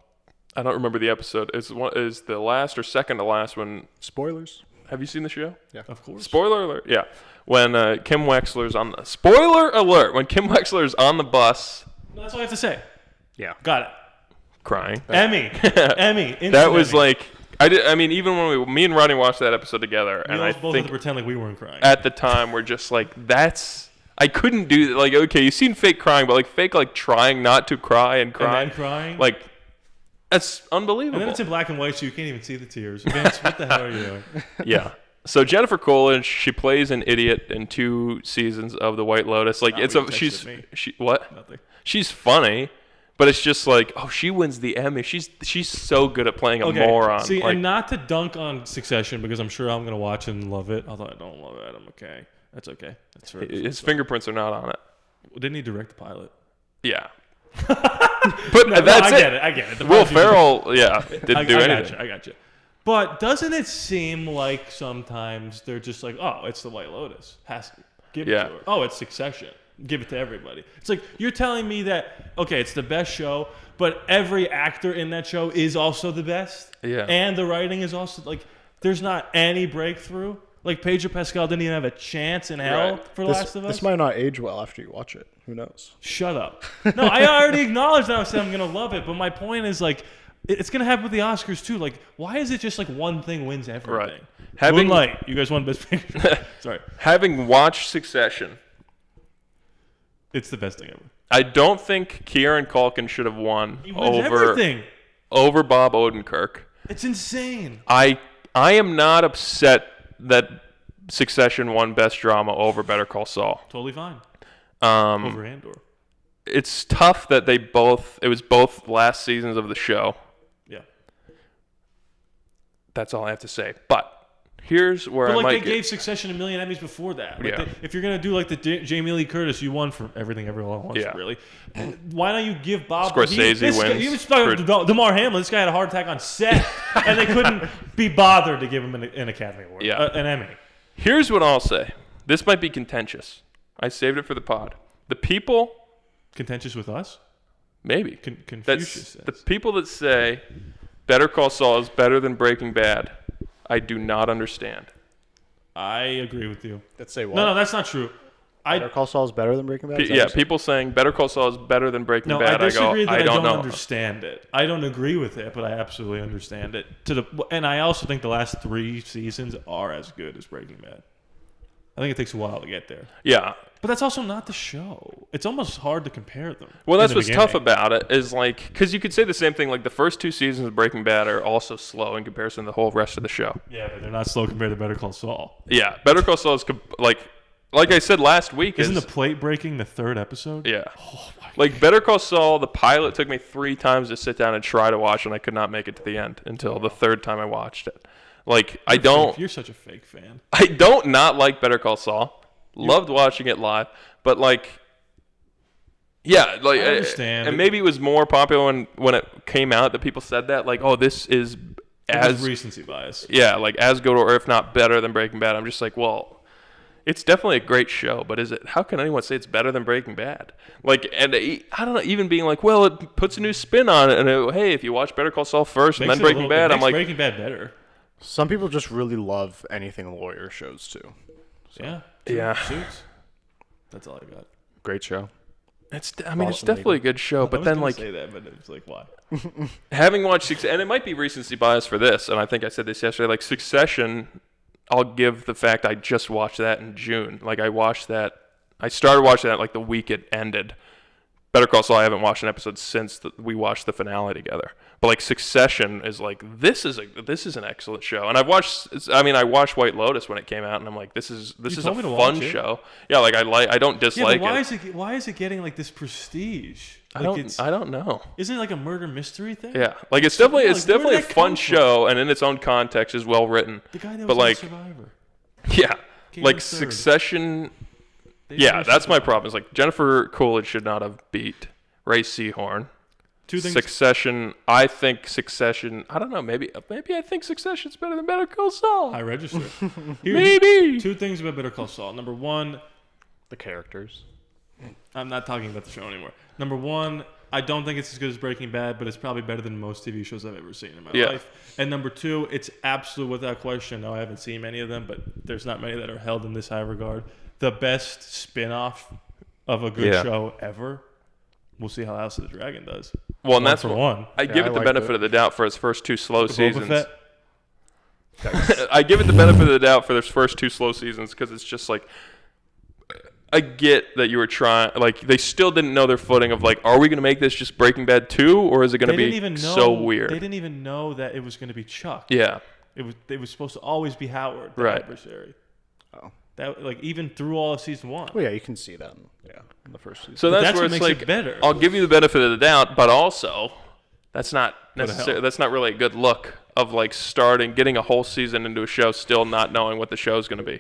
I don't remember the episode. Is the last or second to last when? Spoilers. Have you seen the show? Yeah. Of course. Spoiler alert. Yeah. When Kim Wexler's on the spoiler alert. When Kim Wexler's on the bus, That's all I have to say. Yeah. Got it. crying. Emmy. Emmy. That was Emmy. like I mean, even when me and Ronnie watched that episode together, We and all I both had think to pretend like we weren't crying. at the time we're just like, I couldn't do like, okay, you've seen fake crying, but like fake like trying not to cry and cry. And then crying. Like, that's unbelievable. And then it's in black and white, so you can't even see the tears. Vince, what the hell are you doing? Yeah. So Jennifer Coolidge, she plays an idiot in 2 seasons of The White Lotus. Like, Not it's what you she's texted me. she what? Nothing. She's funny, but it's just like, oh, she wins the Emmy. She's so good at playing a moron. See, like, and not to dunk on Succession because I'm sure I'm gonna watch it and love it. Although I don't love it, I'm okay. That's okay. That's fair. his fingerprints are not on it. Didn't he direct the pilot? Yeah. But that's it. I get it. The Will pilot's Ferrell, yeah, didn't do anything. I got you. But doesn't it seem like sometimes they're just like, oh, it's the White Lotus. Give it Yeah. to her. Oh, it's Succession. Give it to everybody. It's like you're telling me that, okay, it's the best show, but every actor in that show is also the best. Yeah. And the writing is also like, there's not any breakthrough. Like Pedro Pascal didn't even have a chance in hell Right. for Last of Us. This might not age well after you watch it. Who knows? Shut up. No, I already acknowledged that I said I'm going to love it, but my point is like, it's going to happen with the Oscars too. Like, why is it just like one thing wins everything? Right. Having- Moonlight, you guys won Best Picture. Sorry. Having watched Succession, It's the best thing ever. I don't think Kieran Culkin should have won He wins everything. over Bob Odenkirk. It's insane. I am not upset that Succession won Best Drama over Better Call Saul. Totally fine. Um, Over Andor. It's tough that it was both last seasons of the show. Yeah. That's all I have to say. But here's where But I like might they get. gave Succession a million Emmys before that. Like Yeah. if you're gonna do like the Jamie Lee Curtis, you won for Everything Everyone Wants. Yeah. Really. Why don't you give Bob Scorsese this guy- wins he was talking for- about Damar Hamlin. This guy had a heart attack on set, and they couldn't be bothered to give him an Academy Award, Yeah. an Emmy. Here's what I'll say. This might be contentious. I saved it for the pod. The people, Contentious with us? maybe. Confucius The says. people that say Better Call Saul is better than Breaking Bad, I do not understand. I agree with you. Let's say what? No, that's not true. Better Call Saul is better than Breaking Bad? Yeah, people saying Better Call Saul is better than Breaking No, Bad. I disagree I don't know. understand it. I don't agree with it, but I absolutely understand it. And I also think the last 3 seasons are as good as Breaking Bad. I think it takes a while to get there. Yeah. But that's also not the show. It's almost hard to compare them. Well, that's what's tough about it is like, because you could say the same thing. Like the first 2 seasons of Breaking Bad are also slow in comparison to the whole rest of the show. Yeah, but they're not slow compared to Better Call Saul. Yeah, Better Call Saul is like I said last week. Isn't the plate breaking the 3rd episode? Yeah. Oh like Better Call Saul, the pilot took me 3 times to sit down and try to watch, and I could not make it to the end until the 3rd time I watched it. Like You're such a fake fan. I don't not like Better Call Saul. Loved watching it live, but like, yeah, like I understand. And maybe it was more popular when it came out that people said that, like, oh, this is as recency bias. Yeah, like as good or if not better than Breaking Bad. I'm just like, well. It's definitely a great show, but is it? How can anyone say it's better than Breaking Bad? Like, and I don't know, even being like, well, it puts a new spin on it, and hey, if you watch Better Call Saul first and then Breaking Bad, I'm like, Breaking Bad better. Some people just really love anything lawyer shows too. So. Yeah. Suits. That's all I got. Great show. It's definitely a good show, but then like, say that, but it's like, why? Having watched and it might be recency bias for this, and I think I said this yesterday, like Succession. I'll give the fact I just watched that in June. Like I started watching that like the week it ended. Better Call Saul, I haven't watched an episode since we watched the finale together. But like Succession is like this is an excellent show. And I watched White Lotus when it came out, and I'm like, this is a fun show. Yeah, like I don't dislike it. Why is it getting like this prestige? Like I don't know. Isn't it like a murder mystery thing? Yeah, like it's definitely a fun show, and in its own context is well written. The guy that was on Survivor. Yeah, like Succession. Yeah, that's my problem. It's like Jennifer Coolidge should not have beat Ray Seahorn. 2 things. Succession. I think Succession. I don't know. Maybe I think Succession's better than Better Call Saul. I register. Maybe 2 things about Better Call Saul. Number 1, the characters. I'm not talking about the show anymore. Number 1, I don't think it's as good as Breaking Bad, but it's probably better than most TV shows I've ever seen in my life. And number 2, it's absolute without question. No, I haven't seen many of them, but there's not many that are held in this high regard. The best spin-off of a good show ever. We'll see how House of the Dragon does. Well, and that's one. I give it the benefit of the doubt for its first 2 slow seasons. I give it the benefit of the doubt for its first 2 slow seasons because it's just like, I get that you were trying, like, they still didn't know their footing of, like, are we going to make this just Breaking Bad 2, or is it going to be so weird? They didn't even know that it was going to be Chuck. Yeah. It was supposed to always be Howard, the adversary. Oh. That, like, even through all of season 1. Well, yeah, you can see that in the first season. So that's where it's like, better. I'll give you the benefit of the doubt, but also, that's not necessarily, that's not really a good look of, like, getting a whole season into a show still not knowing what the show's going to be.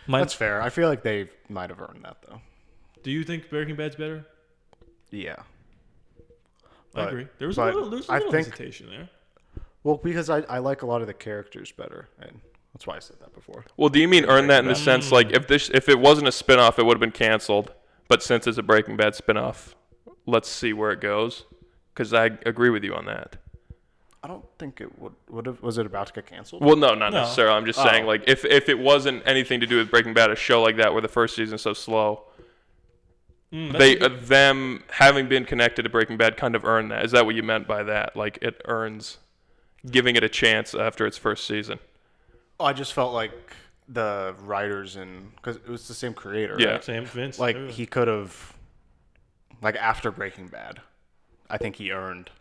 That's fair. I feel like they might have earned that, though. Do you think Breaking Bad's better? Yeah. I agree. There's a little hesitation there. Well, because I like a lot of the characters better, and that's why I said that before. Well, do you mean earn that in the sense, like, if it wasn't a spinoff, it would have been canceled, but since it's a Breaking Bad spinoff, let's see where it goes? Because I agree with you on that. I don't think it would have. Was it about to get canceled? Well, no, not necessarily. I'm just saying, like, if it wasn't anything to do with Breaking Bad, a show like that where the first season's so slow, them having been connected to Breaking Bad kind of earned that. Is that what you meant by that? Like, it earns giving it a chance after its first season. I just felt like the writers because it was the same creator. Yeah, right? Same Vince. Like he could have, like after Breaking Bad, I think he earned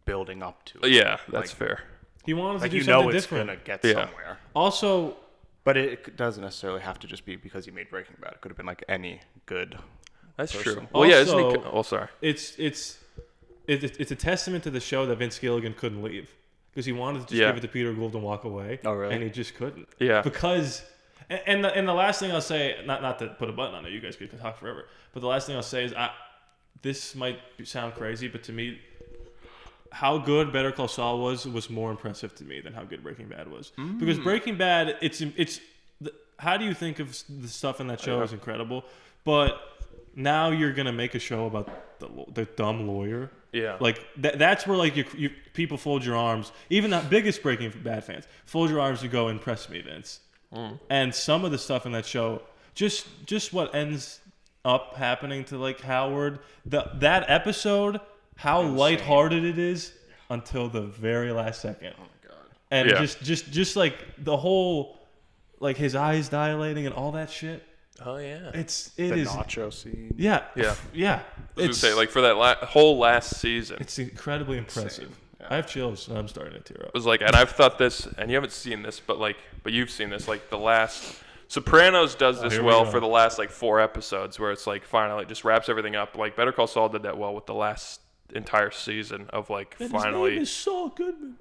building up to it. Yeah, that's fair. He wanted to do something different. It's gonna get somewhere. Also, but it doesn't necessarily have to just be because he made Breaking Bad. It could have been like any good. That's person. true. Well, also, isn't he? Oh, sorry. It's a testament to the show that Vince Gilligan couldn't leave because he wanted to just give it to Peter Gould and walk away. Oh, really? And he just couldn't. Yeah. Because and the last thing I'll say, not to put a button on it, you guys could talk forever. But the last thing I'll say is this might sound crazy, but to me, how good Better Call Saul was more impressive to me than how good Breaking Bad was. Because Breaking Bad, how do you think of the stuff in that show is incredible, but now you're gonna make a show about the dumb lawyer. Yeah, like that's where like you people fold your arms. Even the biggest Breaking Bad fans fold your arms and go, "Impress me, Vince." And some of the stuff in that show, just what ends up happening to like Howard, that episode, how lighthearted it is until the very last second. Oh my god! And just like the whole, like his eyes dilating and all that shit. Oh yeah, the is nacho scene. Yeah. I was gonna say, like for that whole last season, it's incredibly impressive. Yeah. I have chills and I'm starting to tear up. It was like, and I've thought this, and you haven't seen this, but you've seen this, like the last Sopranos does this well for the last like 4 episodes, where it's like finally it just wraps everything up. Like Better Call Saul did that well with the last entire season of like finally. His name is Saul Goodman.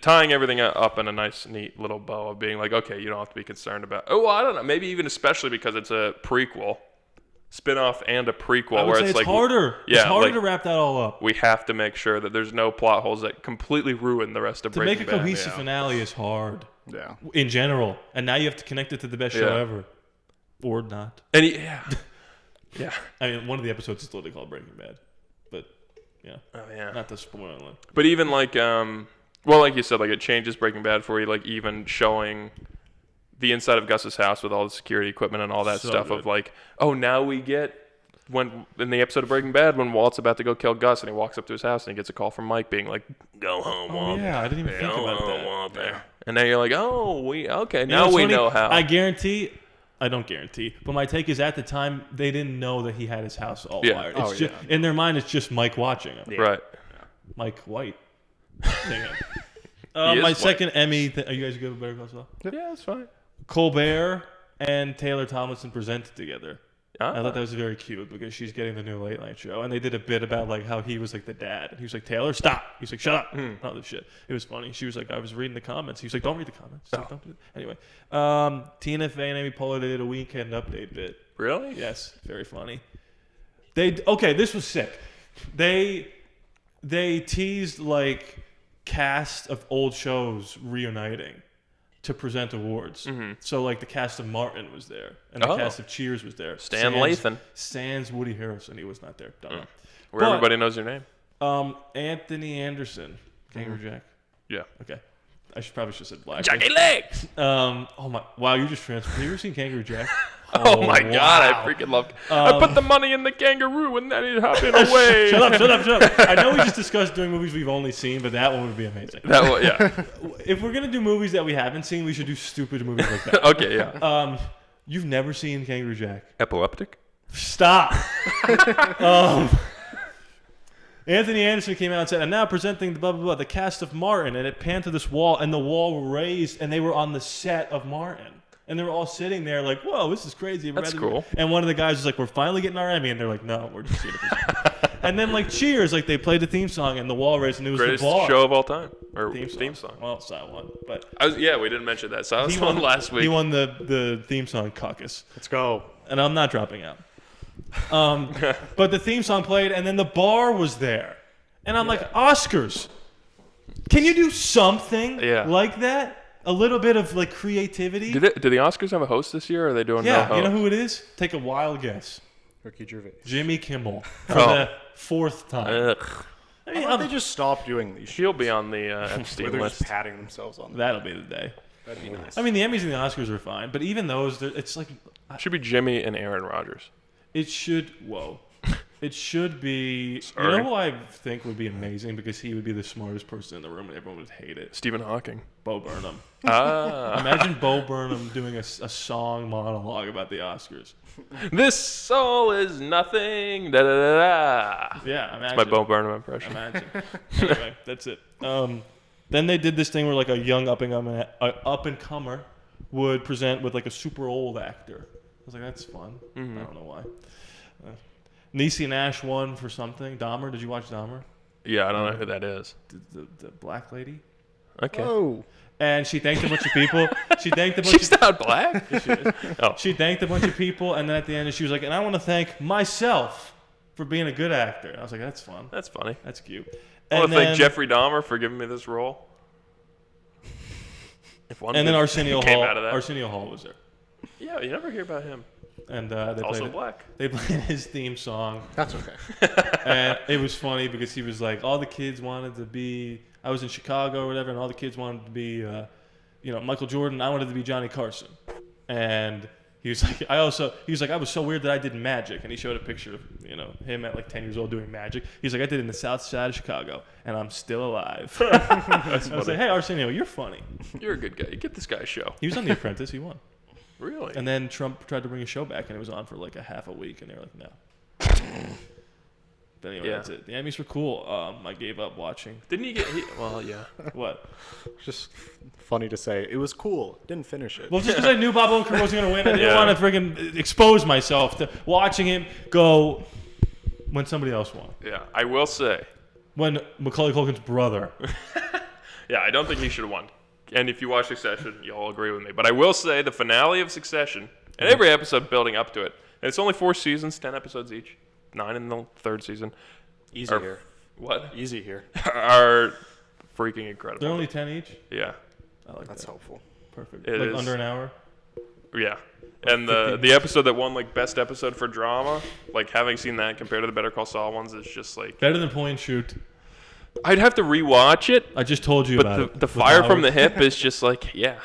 Tying everything up in a nice, neat little bow of being like, okay, you don't have to be concerned about. Oh, well, I don't know. Maybe even especially because it's a prequel, spin-off, and a prequel, where it's like harder. Yeah, it's harder to wrap that all up. We have to make sure that there's no plot holes that completely ruin the rest of Breaking Bad. To make a cohesive finale is hard. Yeah. In general, and now you have to connect it to the best show ever, or not. And yeah. I mean, one of the episodes is literally called Breaking Bad, but not to spoil it. But even like well, like you said, like it changes Breaking Bad for you, like even showing the inside of Gus's house with all the security equipment and all that stuff of like, oh, now we get when in the episode of Breaking Bad when Walt's about to go kill Gus and he walks up to his house and he gets a call from Mike being like, go home, Walt. Yeah, I didn't even think about that. Walt there. And now you're like, oh, now we know how. I don't guarantee, but my take is at the time they didn't know that he had his house all wired. It's just, in their mind, it's just Mike watching him. Yeah. Right. Mike White. My second Emmy. Are you guys good with Better Call Saul? Yeah, that's fine. Colbert and Taylor Tomlinson presented together. Ah. I thought that was very cute because she's getting the new Late Night Show, and they did a bit about like how he was like the dad, and he was like, Taylor, stop. He's like, shut up. All this shit. It was funny. She was like, I was reading the comments. He was like, don't read the comments. Like, don't do it. Anyway, Tina Fey and Amy Poehler, they did a weekend update bit. Really? Yes, very funny. This was sick. They teased like cast of old shows reuniting to present awards. So like the cast of Martin was there, and the cast of Cheers was there. Stan Lathan. Sans Woody Harrelson, he was not there. Where everybody knows your name. Anthony Anderson, Kangaroo Jack. Yeah. Okay. I probably should have said Black. Jackie Legs. Oh my! Wow, you just transferred. Have you ever seen Kangaroo Jack? Oh my God, I freaking love. I put the money in the kangaroo and then he'd hop in away. Shut up! I know we just discussed doing movies we've only seen, but that one would be amazing. That one, yeah. If we're gonna do movies that we haven't seen, we should do stupid movies like that. Okay, yeah. You've never seen Kangaroo Jack? Epileptic? Stop. Anthony Anderson came out and said, "I'm now presenting the blah blah blah, the cast of Martin," and it panned to this wall, and the wall raised, and they were on the set of Martin. And they were all sitting there like, whoa, this is crazy. That's cool. And one of the guys was like, we're finally getting our Emmy. And they're like, no, we're just here to present. And then like Cheers, like they played the theme song and the wall raised and it was greatest the bar. show of all time. Or theme song. Well, Silent one. But we didn't mention that. Silent won last week. He won the theme song Caucus. Let's go. And I'm not dropping out. But the theme song played and then the bar was there. And I'm like, Oscars, can you do something like that? A little bit of like creativity. Do the Oscars have a host this year? Or are they doing no host? You know who it is? Take a wild guess. Ricky Gervais. Jimmy Kimmel for the 4th time. Ugh. I mean, they just stop doing these. He'll be on the Epstein they're list. just patting themselves on. That'll be the day. That'd be nice. I mean, the Emmys and the Oscars are fine, but even those, it's like it should be Jimmy and Aaron Rodgers. It should. Whoa. It should be. Sorry. You know who I think would be amazing because he would be the smartest person in the room and everyone would hate it? Stephen Hawking. Bo Burnham. Ah. Imagine Bo Burnham doing a song monologue about the Oscars. This soul is nothing. Da, da, da, da. Yeah, imagine. That's my Bo Burnham impression. Imagine. Anyway, that's it. Then they did this thing where like a young up and comer would present with like a super old actor. I was like, that's fun. I don't know why. Niecy Nash won for something. Dahmer, did you watch Dahmer? Yeah, I don't know who that is. The black lady. Okay. Oh. And she thanked a bunch of people. She's not black. Yes, she is. Oh. She thanked a bunch of people, and then at the end, she was like, "And I want to thank myself for being a good actor." And I was like, "That's fun. That's funny. That's cute." I want to thank Jeffrey Dahmer for giving me this role. And then Arsenio Hall was there. Yeah, you never hear about him. and they Also played black. They played his theme song. That's okay. And it was funny because he was like, all the kids wanted to be. I was in Chicago or whatever, and all the kids wanted to be, Michael Jordan. I wanted to be Johnny Carson, and he was like, I was so weird that I did magic, and he showed a picture of him at like 10 years old doing magic. He's like, I did it in the South Side of Chicago, and I'm still alive. I was like, hey Arsenio, you're funny. You're a good guy. You get this guy a show. He was on The Apprentice. He won. Really? And then Trump tried to bring a show back, and it was on for like a half a week, and they were like, no. But anyway, that's it. The Emmys were cool. I gave up watching. Didn't he get? Well, yeah. What? Just funny to say. It was cool. Didn't finish it. Well, just because I knew Bob Odenkirk wasn't going to win, I didn't want to freaking expose myself to watching him go when somebody else won. Yeah, I will say. When Macaulay Culkin's brother. Yeah, I don't think he should have won. And if you watch Succession, you'll agree with me. But I will say the finale of Succession, and every episode building up to it, and it's only 4 seasons, 10 episodes each, 9 in the 3rd season. Easy here. What? Easy here. Are freaking incredible. They're only 10 each? Yeah. I like That's that. helpful. Perfect. It like is. under an hour? Yeah. And the episode that won like best episode for drama, like having seen that compared to the Better Call Saul ones, is just like better than Point and Shoot. I'd have to rewatch it. I just told you about it. But the fire from the hip is just like, yeah.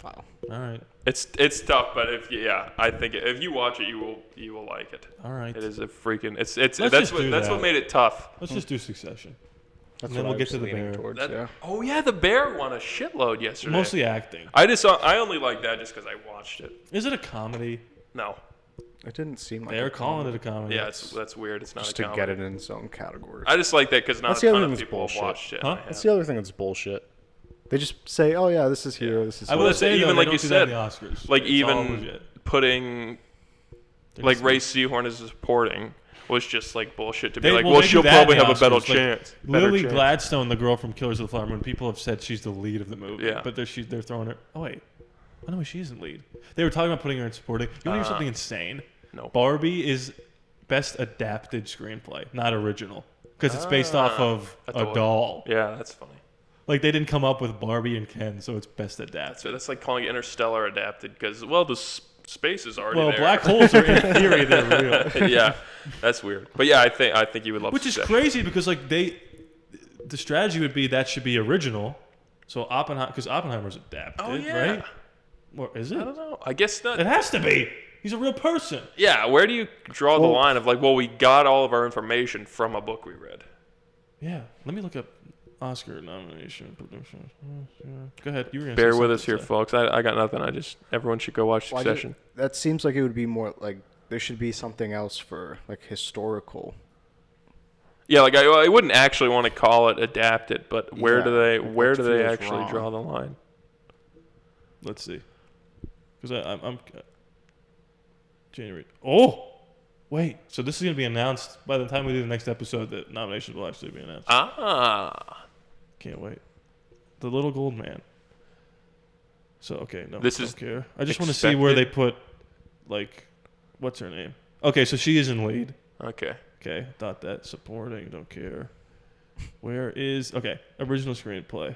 Wow. All right. It's tough, but I think if you watch it, you will like it. All right. It is a freaking that's what made it tough. Let's just do Succession. That's and then what we'll I get was to the leaning Bear. towards, Oh yeah, the Bear won a shitload yesterday. Mostly acting. I only like that just because I watched it. Is it a comedy? No. It didn't seem like They're calling it a comedy. Yeah, that's weird. It's not just a to comedy. get it in its own category. I just like that because not That's a the ton other of thing that's people have bullshit. watched it. Huh? That's the other thing that's bullshit. They just say, "Oh yeah, this is here. This is." I here. will Well, say even though, like they you don't do that in said, the Oscars. like It's all even legit. putting They're like just- Ray Seahorn as supporting was just like bullshit to be They- like, well, well, they she'll do that in probably the have a better Oscars. Like, chance. Lily Gladstone, the girl from Killers of the Flower Moon, people have said she's the lead of the movie. Yeah. But they're throwing her. Oh wait, I know she isn't lead. They were talking about putting her in supporting. You want to hear something insane? No. Barbie is best adapted screenplay, not original, because it's based off of a doll. Yeah, that's funny. Like they didn't come up with Barbie and Ken, so it's best adapted. So that's like calling Interstellar adapted because the space is already Well, there. black holes are in theory they're real. Yeah, that's weird. But yeah, I think you would love. Which is Succession. crazy because like the strategy would be that should be original. So because Oppenheimer's adapted, Oh yeah. right? Or is it? I don't know. I guess not. It has to be. He's a real person. Yeah, where do you draw the line of like, well, we got all of our information from a book we read? Yeah. Let me look up Oscar nomination. Go ahead. You were gonna Bear say with us something, here, so. folks. I got nothing. Everyone should go watch Well, Succession. that seems like it would be more like there should be something else for like historical. Yeah, like I wouldn't actually want to call it adapted, but where Yeah, do they that feels actually wrong. draw the line? Let's see. Because I'm January. Oh, wait. So this is gonna be announced by the time we do the next episode. That nominations will actually be announced. Ah. Can't wait. The Little Gold Man. So okay, no, This don't is care. I just want to see where they put, like, what's her name? Okay, so she is in lead. Okay. Okay, thought that supporting. Don't care. Where is original screenplay?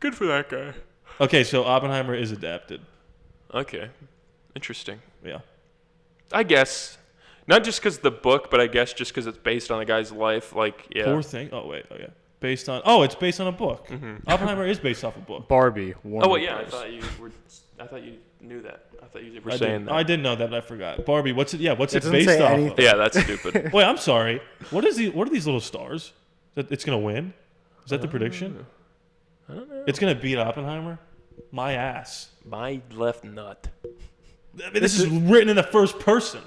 Good for that guy. Okay, so Oppenheimer is adapted. Okay. Interesting. Yeah. I guess. Not just because the book, but I guess just because it's based on a guy's life. Like, yeah. Poor thing. Oh wait. Oh yeah. Based on. Oh, it's based on a book. Oppenheimer is based off a book. Barbie. Oh, well, yeah. I thought you knew that. I thought you were saying that. I didn't know that, but I forgot. Barbie. What's it? Yeah. What's it doesn't based say off? anything. Of? Yeah, that's stupid. Wait, I'm sorry. What are these little stars? That it's gonna win? Is that the prediction? I don't know. It's gonna beat Oppenheimer. My ass. My left nut. I mean, this is written in the first person.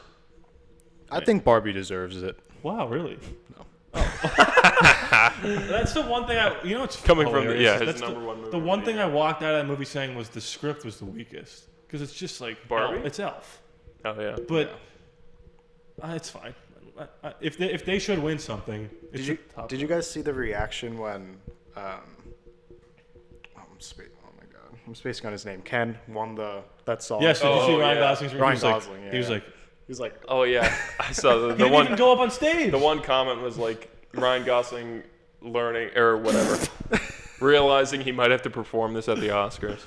I think Barbie deserves it. Wow, really? No. Oh. That's the one thing it's Coming from hilarious. his That's number one movie. The one thing I walked out of that movie saying was the script was the weakest because it's just like Barbie? It's Elf. Oh yeah. But it's fine. If they should win something, it's Did you guys see the reaction when I'm spacing on his name. Ken won that song. Yes, did you see Ryan yeah. Gosling's review? Ryan Gosling. He was like, he's like, Oh yeah. I saw he didn't even go up on stage. The one comment was like Ryan Gosling learning or whatever, realizing he might have to perform this at the Oscars.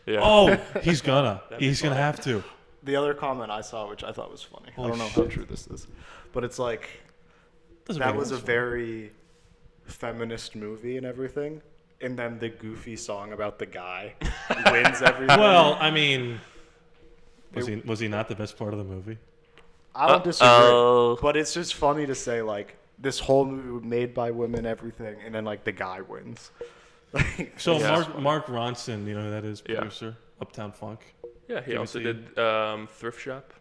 Yeah. Oh, he's gonna be have to. the other comment I saw, which I thought was funny. I don't know how true this is, but it's like that was a very feminist movie and everything, and then the goofy song about the guy wins everything. Well, I mean, was he not the best part of the movie? I don't disagree, but it's just funny to say like this whole movie made by women, everything, and then like the guy wins. So Mark Ronson, you know who that is, producer, Uptown Funk. Yeah, he also did Thrift Shop.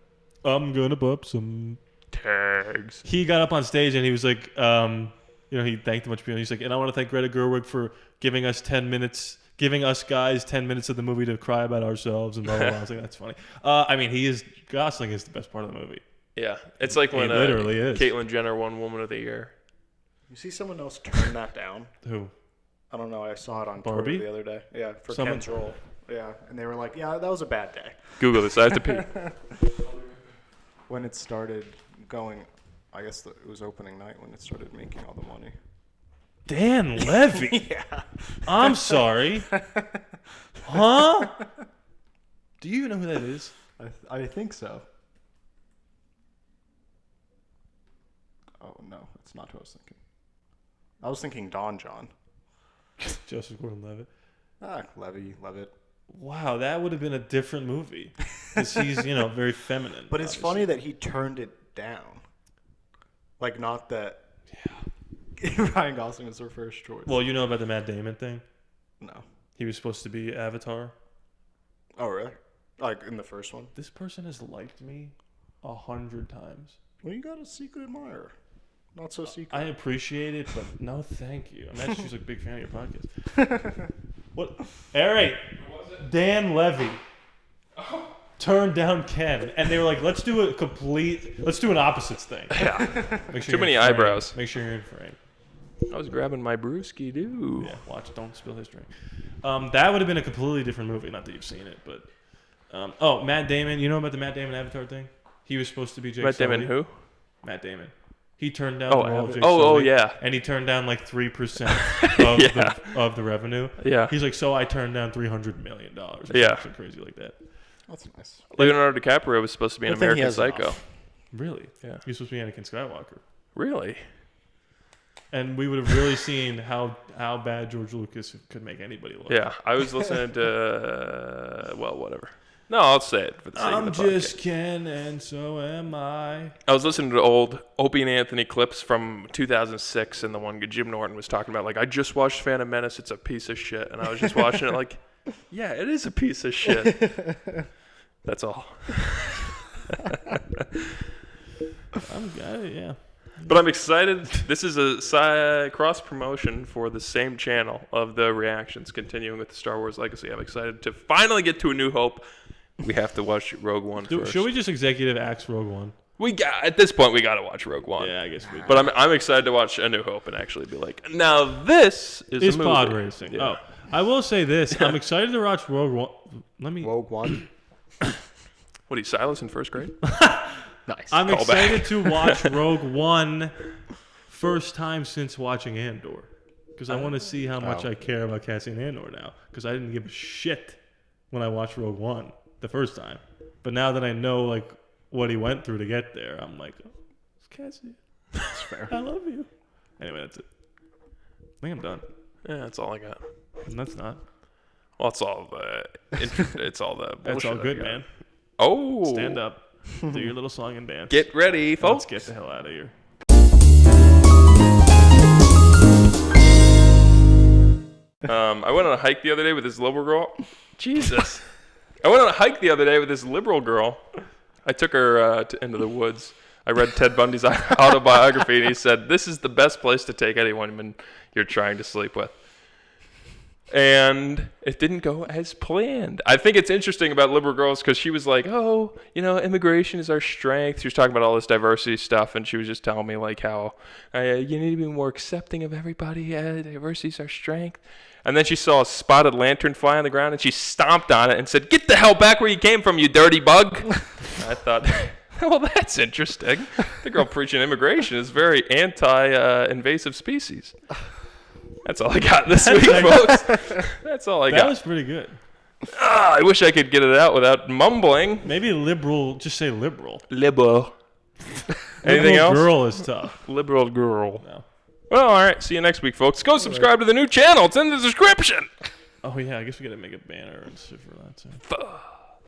I'm gonna pop some tags. He got up on stage and he was like, he thanked a bunch of people. He's like, and I want to thank Greta Gerwig for giving us 10 minutes, giving us guys 10 minutes of the movie to cry about ourselves and blah blah blah. I was like, that's funny. I mean, Gosling is the best part of the movie. Yeah, it's like when literally is. Caitlyn Jenner won Woman of the Year. You see someone else turn that down? Who? I don't know. I saw it on Barbie Twitter the other day. Yeah, for Ken's role. Yeah, and they were like, "Yeah, that was a bad day." Google this. I have to pee. When it started going, I guess it was opening night when it started making all the money. Dan Levy. Yeah. I'm sorry. Huh? Do you even know who that is? I think so. Oh no, it's not who I was thinking. I was thinking Don John. Joseph Gordon-Levitt. Levitt. Wow, that would have been a different movie. Because he's, very feminine. But it's funny that he turned it down. Like, not that Ryan Gosling was their first choice. Well, you know about the Matt Damon thing? No. He was supposed to be Avatar. Oh, really? Like, in the first one? This person has liked me 100 times. Well, you got a secret admirer. Not so secret. I appreciate it, but no thank you. I'm actually just a big fan of your podcast. What? All right. Dan Levy turned down Ken, and they were like, let's do an opposites thing. Yeah. Make sure Too many eyebrows. Make sure you're in frame. I was grabbing my brewski, dude. Yeah, watch. Don't spill his drink. That would have been a completely different movie. Not that you've seen it, but... Matt Damon. You know about the Matt Damon Avatar thing? He was supposed to be Jake Matt Sully. Damon who? Matt Damon. He turned down the role of Jake Sully. Oh, yeah. And he turned down like 3% of the revenue. Yeah. He's like, so I turned down $300 million. Or yeah. Something crazy like that. That's nice. Leonardo DiCaprio was supposed to be an American Psycho. Enough. Really? Yeah. He was supposed to be Anakin Skywalker. Really? And we would have really seen how bad George Lucas could make anybody look. Yeah. I was listening to, whatever. No, I'll say it for the sake I'm of the just podcast. Ken, and so am I. I was listening to old Opie and Anthony clips from 2006, and the one Jim Norton was talking about, like, I just watched Phantom Menace, it's a piece of shit. And I was just watching it like, yeah, it is a piece of shit. That's all. Yeah. But I'm excited. This is a cross-promotion for the same channel of the reactions, continuing with the Star Wars legacy. I'm excited to finally get to A New Hope. We have to watch Rogue One first. Should we just executive axe Rogue One? At this point, we got to watch Rogue One. Yeah, I guess we do. But I'm excited to watch A New Hope and actually be like, now this is a movie. Pod racing. Yeah. Oh, I will say this. I'm excited to watch Rogue One. Rogue One? What are you, Silas in first grade? Nice. I'm excited to watch Rogue One first time since watching Andor. Because I want to see how much I care about Cassian Andor now. Because I didn't give a shit when I watched Rogue One the first time. But now that I know like what he went through to get there, I'm like, oh, it's Cassian. That's fair. I love you. Anyway, that's it. I think I'm done. Yeah, that's all I got. And that's not. Well, it's all the it's all the bullshit. That's all I good, got. man. Oh, Stand up. Do your little song and dance. Get ready, folks. Let's get the hell out of here. I went on a hike the other day with this liberal girl. Jesus. I went on a hike the other day with this liberal girl. I took her into the woods. I read Ted Bundy's autobiography, and he said, this is the best place to take anyone you're trying to sleep with. And it didn't go as planned. I think it's interesting about liberal girls because she was like, oh, immigration is our strength. She was talking about all this diversity stuff, and she was just telling me like how you need to be more accepting of everybody. Diversity is our strength. And then she saw a spotted lantern fly on the ground, and she stomped on it and said, get the hell back where you came from, you dirty bug. I thought, well, that's interesting. The girl preaching immigration is very anti-invasive species. That's all I got this week, folks. That's all I got. That was pretty good. I wish I could get it out without mumbling. Maybe liberal. Just say liberal. Liberal. Anything Liberal else? girl is tough. Liberal girl. No. Well, all right. See you next week, folks. Go subscribe to the new channel. It's in the description. Oh yeah, I guess we gotta make a banner and stuff for that too.